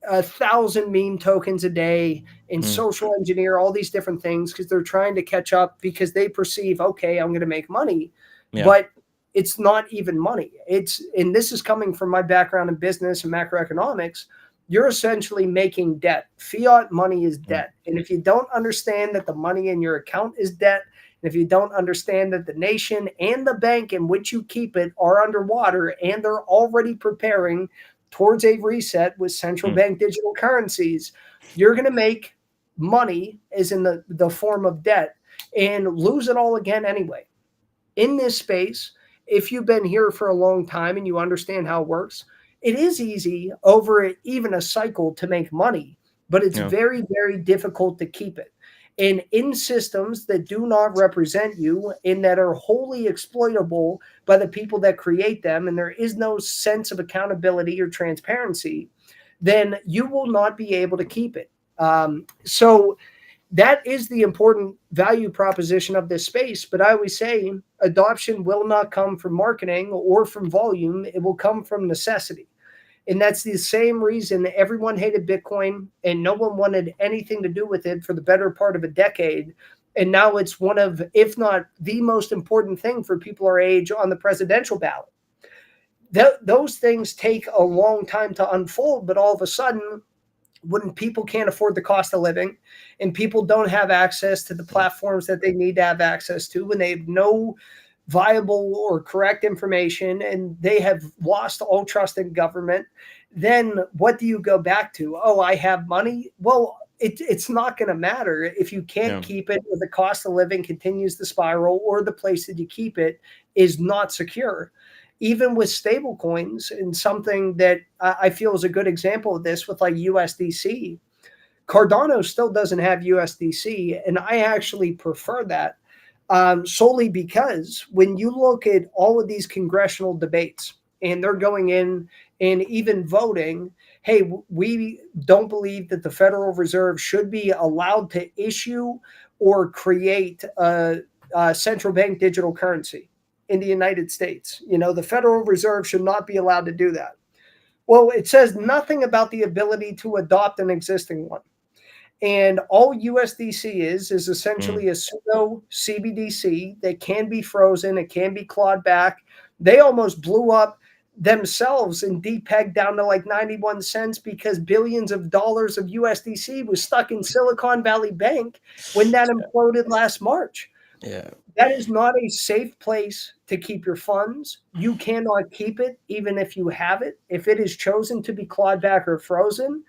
1,000 meme tokens a day and social engineer all these different things because they're trying to catch up, because they perceive, okay, I'm going to make money, but it's not even money. And this is coming from my background in business and macroeconomics. You're essentially making debt. Fiat money is debt. And if you don't understand that the money in your account is debt, and if you don't understand that the nation and the bank in which you keep it are underwater and they're already preparing towards a reset with central bank digital currencies, you're going to make money as in the form of debt and lose it all again anyway. In this space, if you've been here for a long time and you understand how it works, it is easy over even a cycle to make money, but it's very, very difficult to keep it. And in systems that do not represent you and that are wholly exploitable by the people that create them, and there is no sense of accountability or transparency, then you will not be able to keep it. So that is the important value proposition of this space. But I always say adoption will not come from marketing or from volume. It will come from necessity. And that's the same reason everyone hated Bitcoin and no one wanted anything to do with it for the better part of a decade. And now it's one of, if not the most important thing for people our age on the presidential ballot. Those things take a long time to unfold, but all of a sudden, when people can't afford the cost of living and people don't have access to the platforms that they need to have access to, when they have no viable or correct information and they have lost all trust in government, then what do you go back to? Oh, I have money. Well, it's not going to matter if you can't keep it, or the cost of living continues to spiral, or the place that you keep it is not secure. Even with stable coins, and something that I feel is a good example of this with like USDC, Cardano still doesn't have USDC, and I actually prefer that solely because when you look at all of these congressional debates and they're going in and even voting, hey, we don't believe that the Federal Reserve should be allowed to issue or create a central bank digital currency in the United States. The Federal Reserve should not be allowed to do that. Well, it says nothing about the ability to adopt an existing one. And all USDC is essentially a pseudo CBDC that can be frozen. It can be clawed back. They almost blew up themselves and depegged down to like 91 cents because billions of dollars of USDC was stuck in Silicon Valley Bank when that imploded last March. Yeah. That is not a safe place to keep your funds. You cannot keep it even if you have it. If it is chosen to be clawed back or frozen,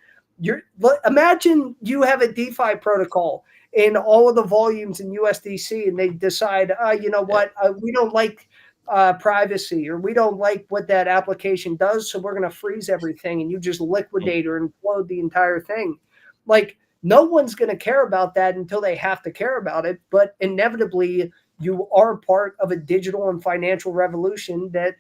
imagine you have a DeFi protocol in all of the volumes in USDC and they decide, you know what, we don't like privacy, or we don't like what that application does, so we're going to freeze everything, and you just liquidate or implode the entire thing. Like, no one's going to care about that until they have to care about it, but inevitably you are part of a digital and financial revolution that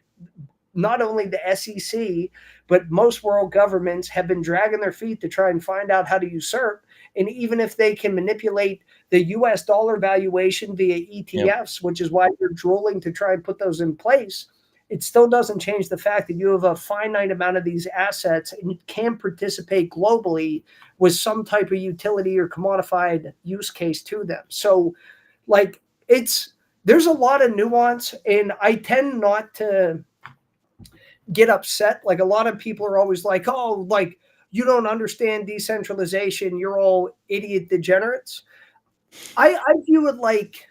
not only the SEC, but most world governments have been dragging their feet to try and find out how to usurp. And even if they can manipulate the US dollar valuation via ETFs, which is why you're drooling to try and put those in place, it still doesn't change the fact that you have a finite amount of these assets and you can participate globally with some type of utility or commodified use case to them. So, like, there's a lot of nuance, and I tend not to get upset. Like, a lot of people are always like, oh, like, you don't understand decentralization, you're all idiot degenerates. I view it like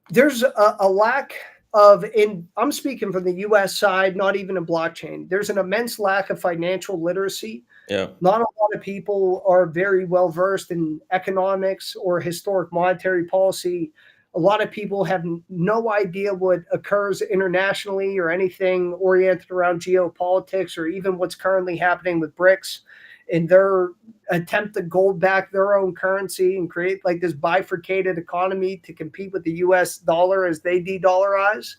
there's a lack of, I'm speaking from the US side, not even in blockchain. There's an immense lack of financial literacy. Yeah. Not a lot of people are very well versed in economics or historic monetary policy. A lot of people have no idea what occurs internationally or anything oriented around geopolitics, or even what's currently happening with BRICS in their attempt to gold back their own currency and create like this bifurcated economy to compete with the US dollar as they de-dollarize.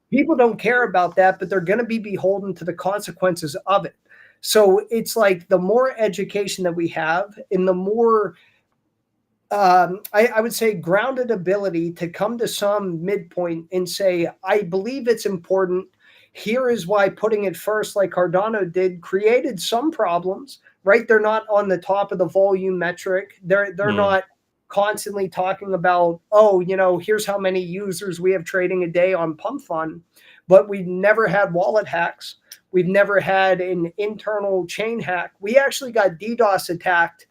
People don't care about that, but they're going to be beholden to the consequences of it. So it's like the more education that we have and the more I would say grounded ability to come to some midpoint and say, I believe it's important. Here is why putting it first, like Cardano did, created some problems, right? They're not on the top of the volume metric. They're not constantly talking about, oh, here's how many users we have trading a day on Pump Fund. But we've never had wallet hacks. We've never had an internal chain hack. We actually got DDoS attacked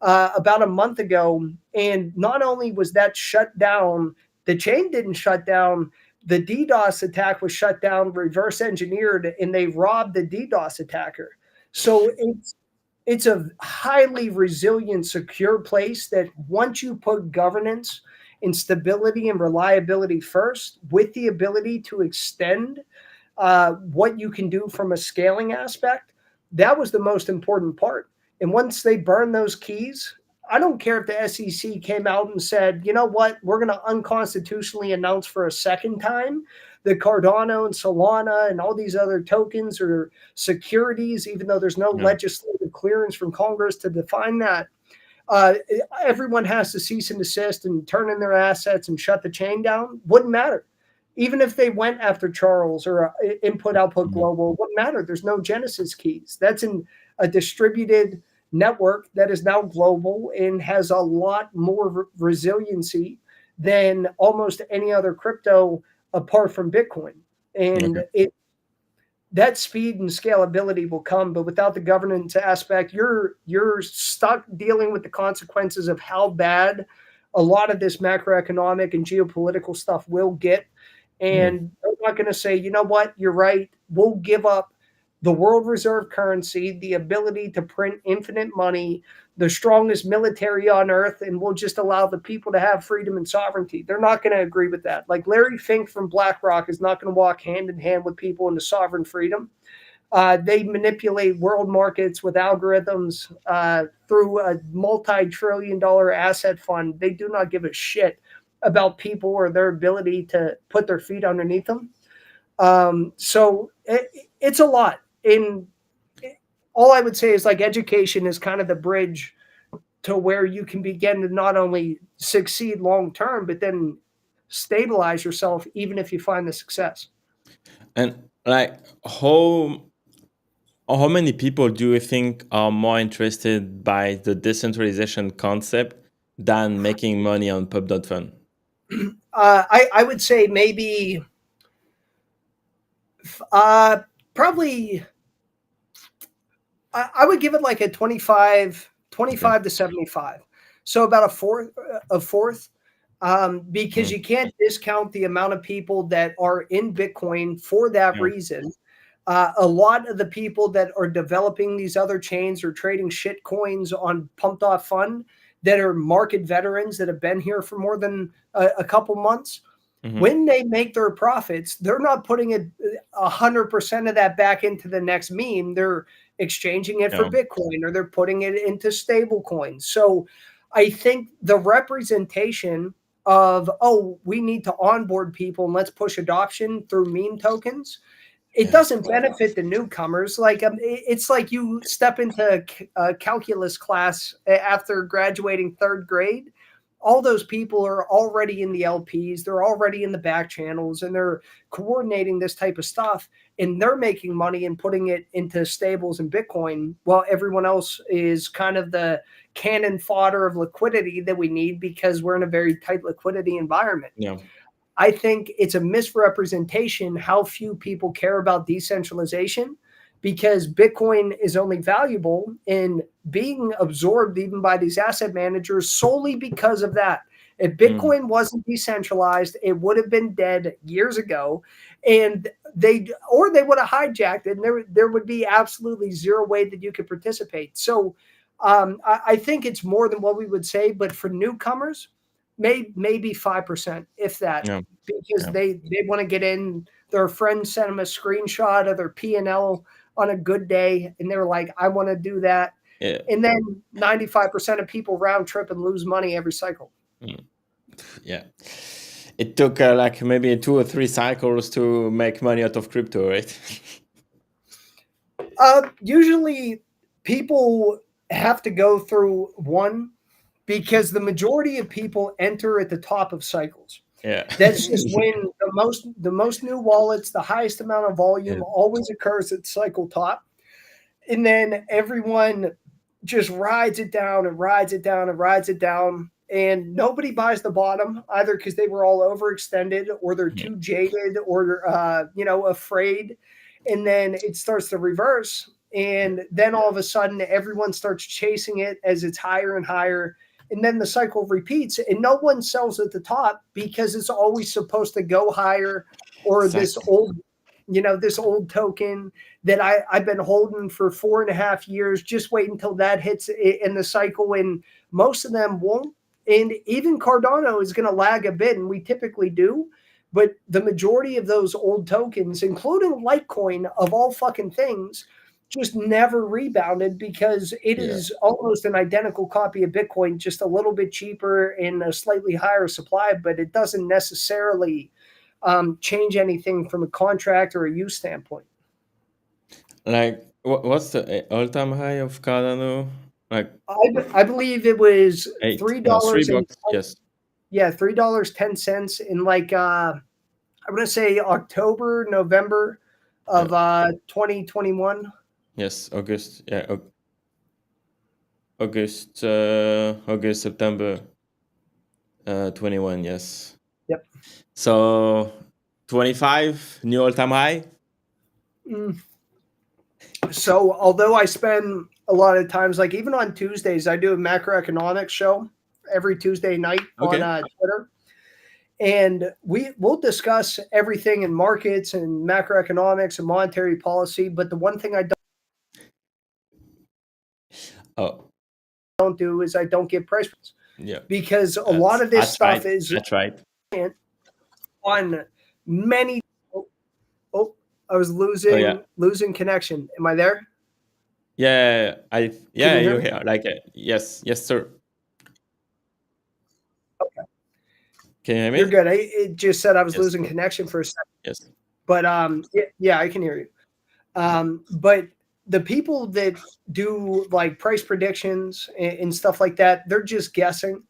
about a month ago. And not only was that shut down, the chain didn't shut down. The DDoS attack was shut down, reverse engineered, and they robbed the DDoS attacker. So it's a highly resilient, secure place that once you put governance and stability and reliability first, with the ability to extend what you can do from a scaling aspect, that was the most important part. And once they burn those keys, I don't care if the SEC came out and said, you know what, we're going to unconstitutionally announce for a second time that Cardano and Solana and all these other tokens are securities, even though there's no legislative clearance from Congress to define that. Everyone has to cease and desist and turn in their assets and shut the chain down. Wouldn't matter. Even if they went after Charles or Input Output Global, wouldn't matter. There's no Genesis keys. That's in a distributed network that is now global and has a lot more resiliency than almost any other crypto apart from Bitcoin. And that speed and scalability will come, but without the governance aspect, you're stuck dealing with the consequences of how bad a lot of this macroeconomic and geopolitical stuff will get. And they're not going to say, you know what, you're right, we'll give up the world reserve currency, the ability to print infinite money, the strongest military on earth, and we'll just allow the people to have freedom and sovereignty. They're not going to agree with that. Like Larry Fink from BlackRock is not going to walk hand in hand with people into sovereign freedom. They manipulate world markets with algorithms through a multi-trillion-dollar asset fund. They do not give a shit about people or their ability to put their feet underneath them. So it's a lot. And all I would say is like education is kind of the bridge to where you can begin to not only succeed long term, but then stabilize yourself even if you find the success. And like how many people do you think are more interested by the decentralization concept than making money on pub.fun? I would say maybe probably I would give it like a 25 to 75. So about a fourth, because you can't discount the amount of people that are in Bitcoin for that reason. A lot of the people that are developing these other chains or trading shit coins on pumped off fun that are market veterans that have been here for more than a couple months. When they make their profits, they're not putting it 100% of that back into the next meme. They're exchanging it for Bitcoin or they're putting it into stable coins. So I think the representation of, oh, we need to onboard people and let's push adoption through meme tokens, it doesn't benefit the newcomers. Like it's like you step into a calculus class after graduating third grade. All those people are already in the LPs, they're already in the back channels, and they're coordinating this type of stuff, and they're making money and putting it into stables and Bitcoin, while everyone else is kind of the cannon fodder of liquidity that we need because we're in a very tight liquidity environment. Yeah. I think it's a misrepresentation how few people care about decentralization, because Bitcoin is only valuable in being absorbed even by these asset managers solely because of that. If Bitcoin wasn't decentralized, it would have been dead years ago, and they would have hijacked it, and there would be absolutely zero way that you could participate. So I think it's more than what we would say, but for newcomers, maybe 5%, if that, because they want to get in. Their friend sent them a screenshot of their P&L on a good day, and they were like, I want to do that. Yeah. And then 95% of people round trip and lose money every cycle. Yeah. It took like maybe 2 or 3 cycles to make money out of crypto, right? Usually people have to go through one, because the majority of people enter at the top of cycles. Yeah. That's just when the most new wallets, the highest amount of volume always occurs at cycle top. And then everyone just rides it down and rides it down and rides it down. And nobody buys the bottom, either because they were all overextended or they're too jaded or afraid. And then it starts to reverse. And then all of a sudden everyone starts chasing it as it's higher and higher. And then the cycle repeats, and no one sells at the top because it's always supposed to go higher, or this old token that I've been holding for 4.5 years. Just wait until that hits in the cycle, and most of them won't. And even Cardano is going to lag a bit, and we typically do. But the majority of those old tokens, including Litecoin of all fucking things, just never rebounded, because it is almost an identical copy of Bitcoin, just a little bit cheaper and a slightly higher supply, but it doesn't necessarily change anything from a contract or a use standpoint. Like, what's the all-time high of Cardano? Like, I believe it was $3. Yes. Yeah, $3.10 in like I'm gonna say October, November of 2021. Yes, August. Yeah, August, September 21. Yes. Yep. So 25 new all-time high. So although I spend a lot of times, like even on Tuesdays, I do a macroeconomics show every Tuesday night on Twitter. And we'll discuss everything in markets and macroeconomics and monetary policy. But the one thing I don't do is I don't give price points. Yeah. Because a lot of this stuff is on many. I was losing connection. Am I there? Yeah, you're here. Like, yes, sir. Okay. Can you hear me? You're good. It just said I was losing connection for a second. Yes. But yeah, I can hear you. But the people that do like price predictions and stuff like that, they're just guessing.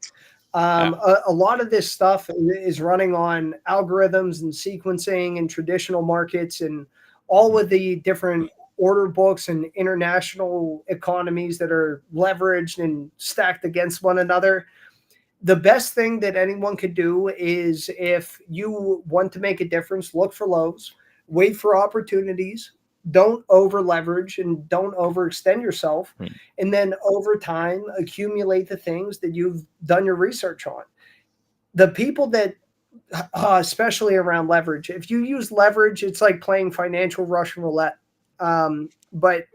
A lot of this stuff is running on algorithms and sequencing and traditional markets and all of the different order books and international economies that are leveraged and stacked against one another. The best thing that anyone could do is, if you want to make a difference, look for lows, wait for opportunities, don't over leverage and don't overextend yourself. And then over time, accumulate the things that you've done your research on. The people that, especially around leverage, if you use leverage, it's like playing financial Russian roulette. But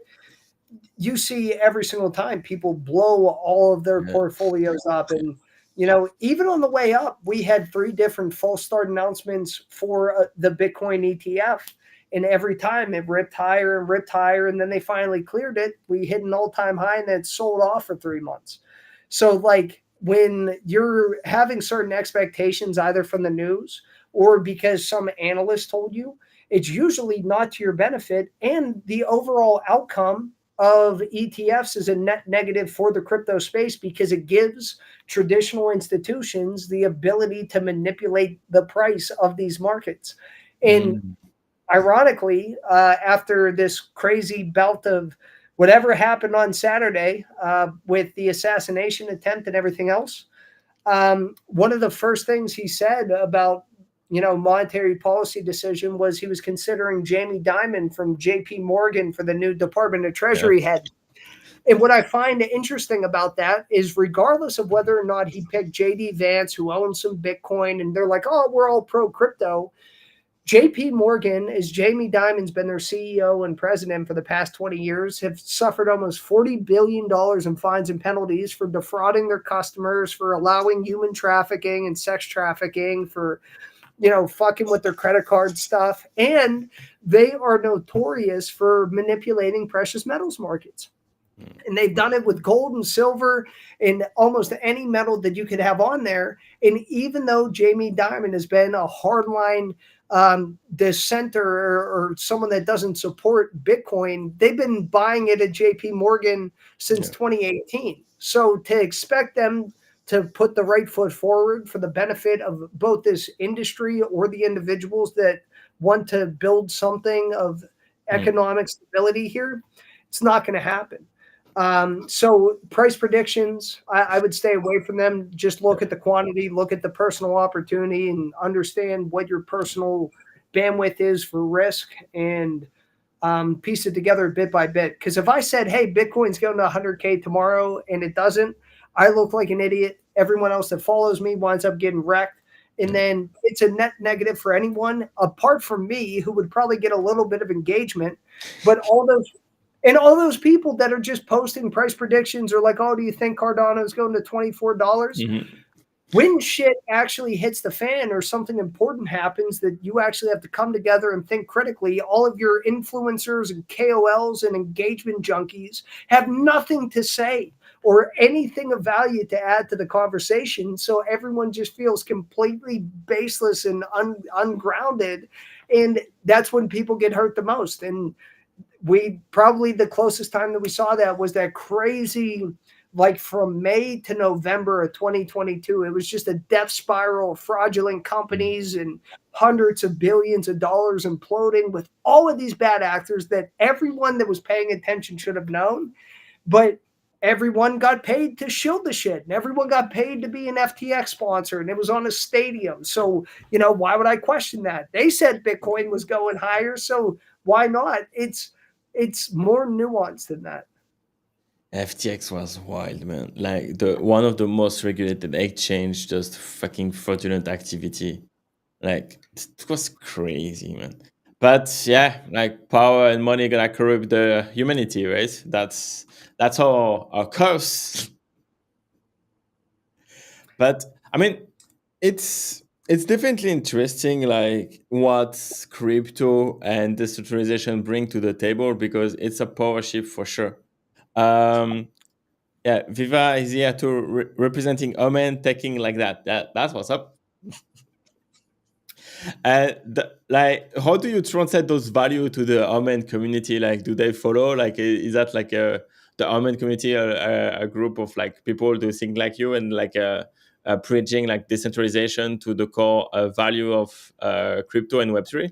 you see every single time people blow all of their portfolios up. And even on the way up, we had 3 different false start announcements for the Bitcoin ETF, and every time it ripped higher and ripped higher, and then they finally cleared it. We hit an all-time high, and then sold off for 3 months. So like, when you're having certain expectations, either from the news or because some analyst told you, it's usually not to your benefit, and the overall outcome of ETFs is a net negative for the crypto space, because it gives traditional institutions the ability to manipulate the price of these markets. And ironically, after this crazy bout of whatever happened on Saturday with the assassination attempt and everything else, one of the first things he said about monetary policy decision was he was considering Jamie Dimon from JP Morgan for the new Department of Treasury head. And what I find interesting about that is, regardless of whether or not he picked JD Vance, who owns some Bitcoin, and they're like, oh, we're all pro crypto, JP Morgan, as Jamie Dimon's been their CEO and president for the past 20 years, have suffered almost $40 billion in fines and penalties for defrauding their customers, for allowing human trafficking and sex trafficking, for fucking with their credit card stuff. And they are notorious for manipulating precious metals markets. And they've done it with gold and silver and almost any metal that you could have on there. And even though Jamie Dimon has been a hardline dissenter or someone that doesn't support Bitcoin, they've been buying it at JP Morgan since 2018. So to expect them to put the right foot forward for the benefit of both this industry or the individuals that want to build something of economic stability here, it's not going to happen. So price predictions, I would stay away from them. Just look at the quantity, look at the personal opportunity, and understand what your personal bandwidth is for risk, and piece it together bit by bit. Because if I said, hey, Bitcoin's going to 100K tomorrow, and it doesn't, I look like an idiot. Everyone else that follows me winds up getting wrecked. And then it's a net negative for anyone apart from me, who would probably get a little bit of engagement. But all those people that are just posting price predictions are like, oh, do you think Cardano is going to $24? When shit actually hits the fan or something important happens that you actually have to come together and think critically, all of your influencers and KOLs and engagement junkies have nothing to say or anything of value to add to the conversation. So everyone just feels completely baseless and ungrounded. And that's when people get hurt the most. And probably the closest time that we saw that was that crazy, like from May to November of 2022, it was just a death spiral of fraudulent companies and hundreds of billions of dollars imploding with all of these bad actors that everyone that was paying attention should have known. But everyone got paid to shield the shit, and everyone got paid to be an FTX sponsor, and it was on a stadium. So, why would I question that? They said Bitcoin was going higher, so why not? It's more nuanced than that. FTX was wild, man. Like one of the most regulated exchange, just fucking fraudulent activity. Like it was crazy, man. But yeah, like power and money gonna corrupt the humanity, right? That's our curse. But I mean, it's definitely interesting, like what crypto and decentralization bring to the table, because it's a power shift for sure. Yeah, Viva is here to representing Omen, taking like that. That's what's up. Like, how do you translate those value to the Omen community? Like, do they follow? Like, is that like the Omen community, a group of like people do think like you and like bridging like decentralization to the core value of crypto and Web3?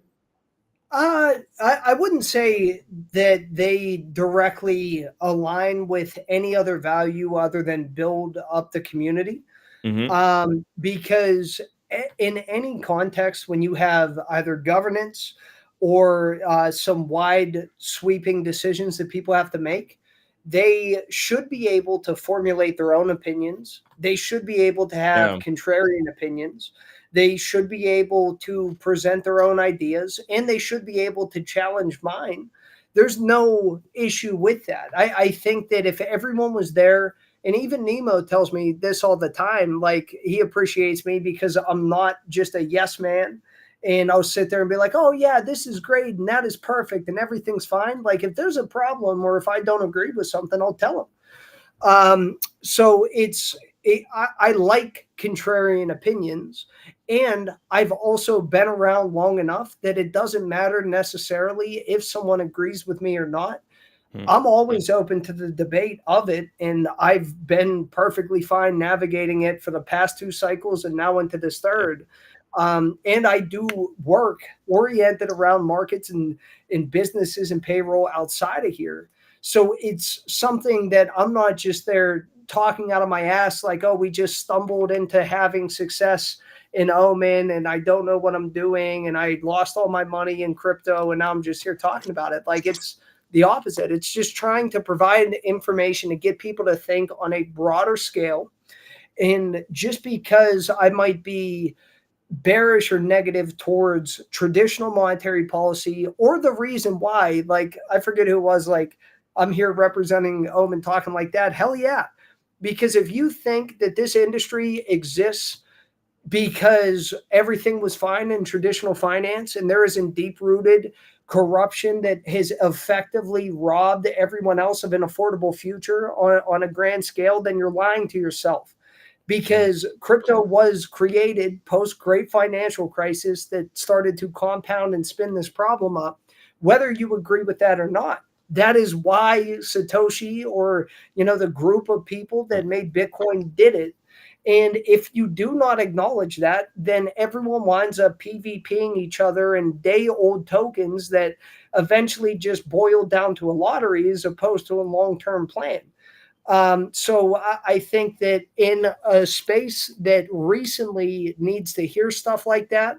I wouldn't say that they directly align with any other value other than build up the community. Because in any context, when you have either governance or some wide sweeping decisions that people have to make, they should be able to formulate their own opinions. They should be able to have contrarian opinions. They should be able to present their own ideas, and they should be able to challenge mine. There's no issue with that. I think that if everyone was there, and even Nemo tells me this all the time, like he appreciates me because I'm not just a yes man. And I'll sit there and be like, oh, yeah, this is great. And that is perfect. And everything's fine. Like if there's a problem or if I don't agree with something, I'll tell him. So I like contrarian opinions. And I've also been around long enough that it doesn't matter necessarily if someone agrees with me or not. I'm always open to the debate of it, and I've been perfectly fine navigating it for the past 2 cycles and now into this third. And I do work oriented around markets and in businesses and payroll outside of here. So it's something that I'm not just there talking out of my ass like, oh, we just stumbled into having success in Omen and I don't know what I'm doing and I lost all my money in crypto and now I'm just here talking about it. Like it's the opposite. It's just trying to provide information to get people to think on a broader scale. And just because I might be bearish or negative towards traditional monetary policy or the reason why, like I forget who it was, like I'm here representing Omen talking like that. Hell yeah. Because if you think that this industry exists because everything was fine in traditional finance and there isn't deep-rooted corruption that has effectively robbed everyone else of an affordable future on a grand scale, then you're lying to yourself. Because crypto was created post-great financial crisis that started to compound and spin this problem up, whether you agree with that or not. That is why Satoshi or, the group of people that made Bitcoin did it. And if you do not acknowledge that, then everyone winds up PvPing each other in day-old tokens that eventually just boil down to a lottery as opposed to a long-term plan. So I think that in a space that recently needs to hear stuff like that,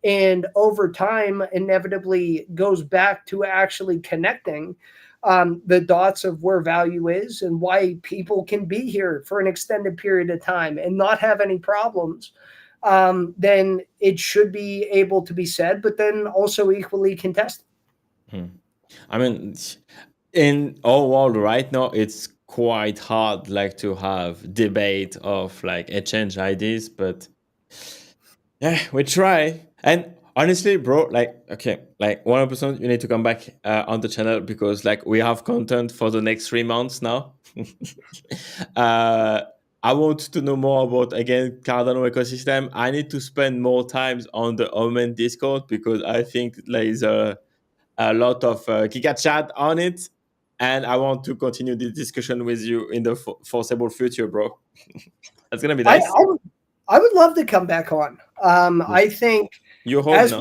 and over time inevitably goes back to actually connecting the dots of where value is and why people can be here for an extended period of time and not have any problems, then it should be able to be said, but then also equally contested. I mean, in our world right now, it's quite hard like to have debate of like exchange ideas, but yeah, we try. And honestly, bro, like, okay, like 100% you need to come back on the channel because like we have content for the next 3 months now. I want to know more about, again, Cardano ecosystem. I need to spend more time on the Omen Discord because I think there's a lot of Giga chat on it. And I want to continue this discussion with you in the foreseeable future, bro. That's going to be nice. I would love to come back on. I think as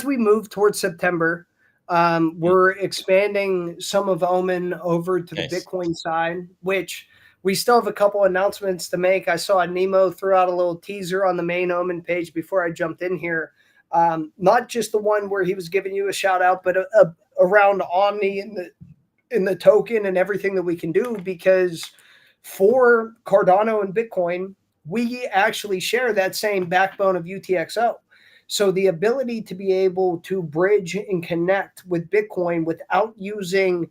we move towards September, we're expanding some of Omen over to the Bitcoin side, which we still have a couple announcements to make. I saw Nemo throw out a little teaser on the main Omen page before I jumped in here. Not just the one where he was giving you a shout out, but around Omni in the token and everything that we can do, because for Cardano and Bitcoin, we actually share that same backbone of UTXO. So the ability to be able to bridge and connect with Bitcoin without using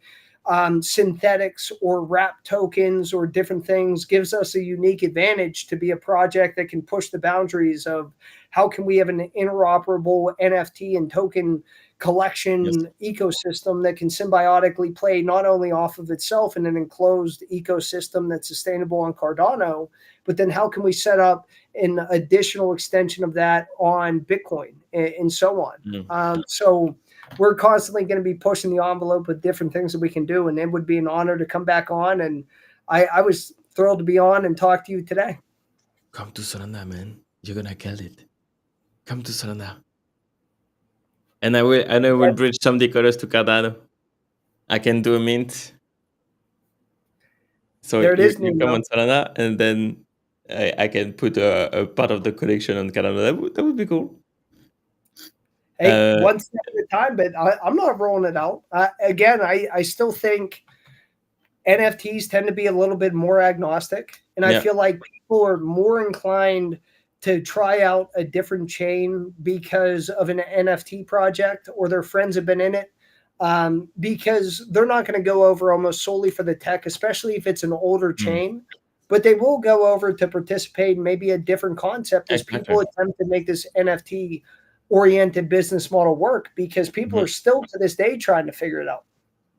synthetics or wrap tokens or different things gives us a unique advantage to be a project that can push the boundaries of how can we have an interoperable NFT and token collection ecosystem that can symbiotically play not only off of itself in an enclosed ecosystem that's sustainable on Cardano, but then how can we set up an additional extension of that on Bitcoin and so on. So we're constantly going to be pushing the envelope with different things that we can do, and it would be an honor to come back on. And I was thrilled to be on and talk to you today. Come to Solana, man. You're gonna kill it. Come to Solana. And I will bridge some decoders to Cardano. I can do a mint. So there it is, you come on Solana, and then I can put a part of the collection on Cardano. That would be cool. Hey, one step at a time, but I'm not rolling it out. Again, I still think NFTs tend to be a little bit more agnostic, and I feel like people are more inclined to try out a different chain because of an NFT project or their friends have been in it, because they're not going to go over almost solely for the tech, especially if it's an older chain, but they will go over to participate in maybe a different concept as people attempt to make this NFT oriented business model work, because people are still to this day trying to figure it out.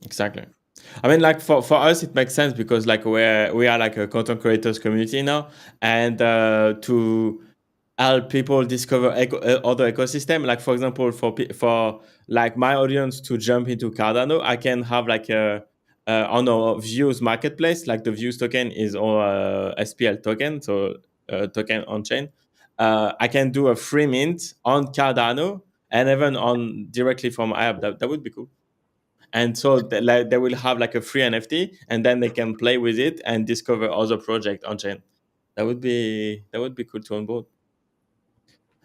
Exactly. I mean, like for us, it makes sense because like we are like a content creators community now, and to help people discover other ecosystem. Like for example, for like my audience to jump into Cardano, I can have like on our Views marketplace, like the Views token is our SPL token, so token on chain. I can do a free mint on Cardano and even on directly from app. That would be cool. And so they will have like a free NFT, and then they can play with it and discover other projects on chain. That would be cool to onboard.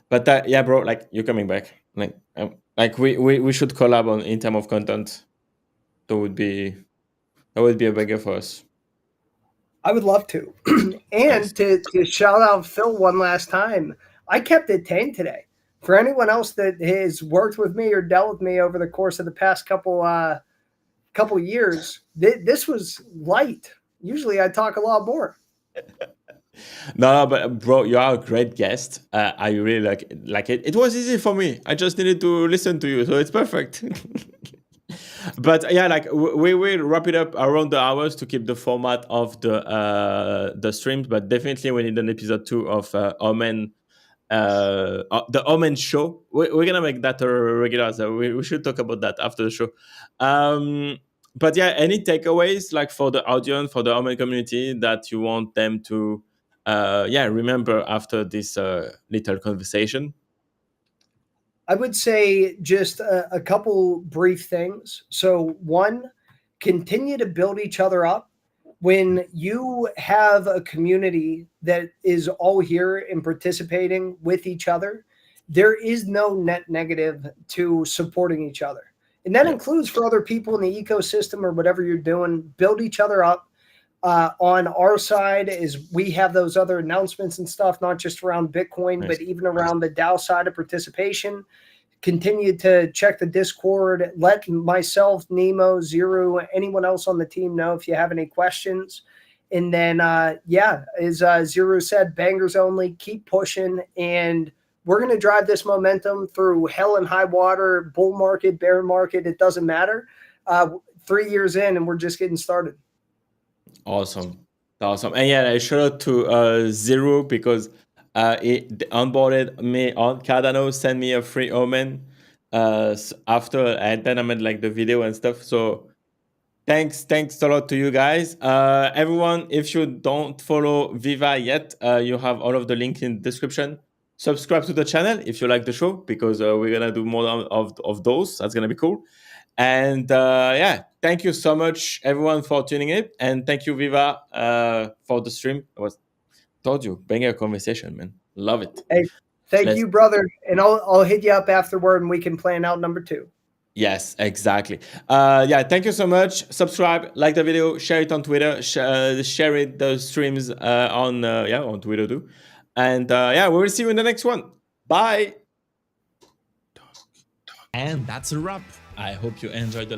But yeah, bro, like you're coming back. Like we should collab on in terms of content. That would be a bagger for us. I would love to. And to shout out Phil one last time, I kept it tame today. For anyone else that has worked with me or dealt with me over the course of the past couple years, this was light. Usually I talk a lot more. No, but bro, you are a great guest. I really like it. It was easy for me. I just needed to listen to you, so it's perfect. But yeah, like we will wrap it up around the hours to keep the format of the streams. But definitely we need an episode 2 of Omen, the Omen show. We're gonna make that a regular. So we should talk about that after the show. But yeah, any takeaways like for the audience, for the Omen community that you want them to remember after this little conversation? I would say just a couple brief things. So one, continue to build each other up. When you have a community that is all here and participating with each other, there is no net negative to supporting each other. And that includes for other people in the ecosystem or whatever you're doing. Build each other up. On our side is we have those other announcements and stuff, not just around Bitcoin, but even around the DAO side of participation. Continue to check the Discord. Let myself, Nemo, Zero, anyone else on the team know if you have any questions. And then, as Zero said, bangers only, keep pushing. And we're going to drive this momentum through hell and high water, bull market, bear market. It doesn't matter. 3 years in, and we're just getting started. Awesome. And yeah, I shout out to Zero because it onboarded me on Cardano, sent me a free Omen after, and then I made like the video and stuff. So thanks a lot to you guys. Everyone, if you don't follow Viva yet, you have all of the links in the description. Subscribe to the channel if you like the show, because we're gonna do more of those. That's gonna be cool. And thank you so much, everyone, for tuning in, and thank you, Viva, for the stream. Told you, banger conversation, man. Love it. Hey, thank you, brother. And I'll hit you up afterward, and we can plan out number 2. Yes, exactly. Thank you so much. Subscribe, like the video, share it on Twitter, share it the streams on Twitter too. And we will see you in the next one. Bye. And that's a wrap. I hope you enjoyed the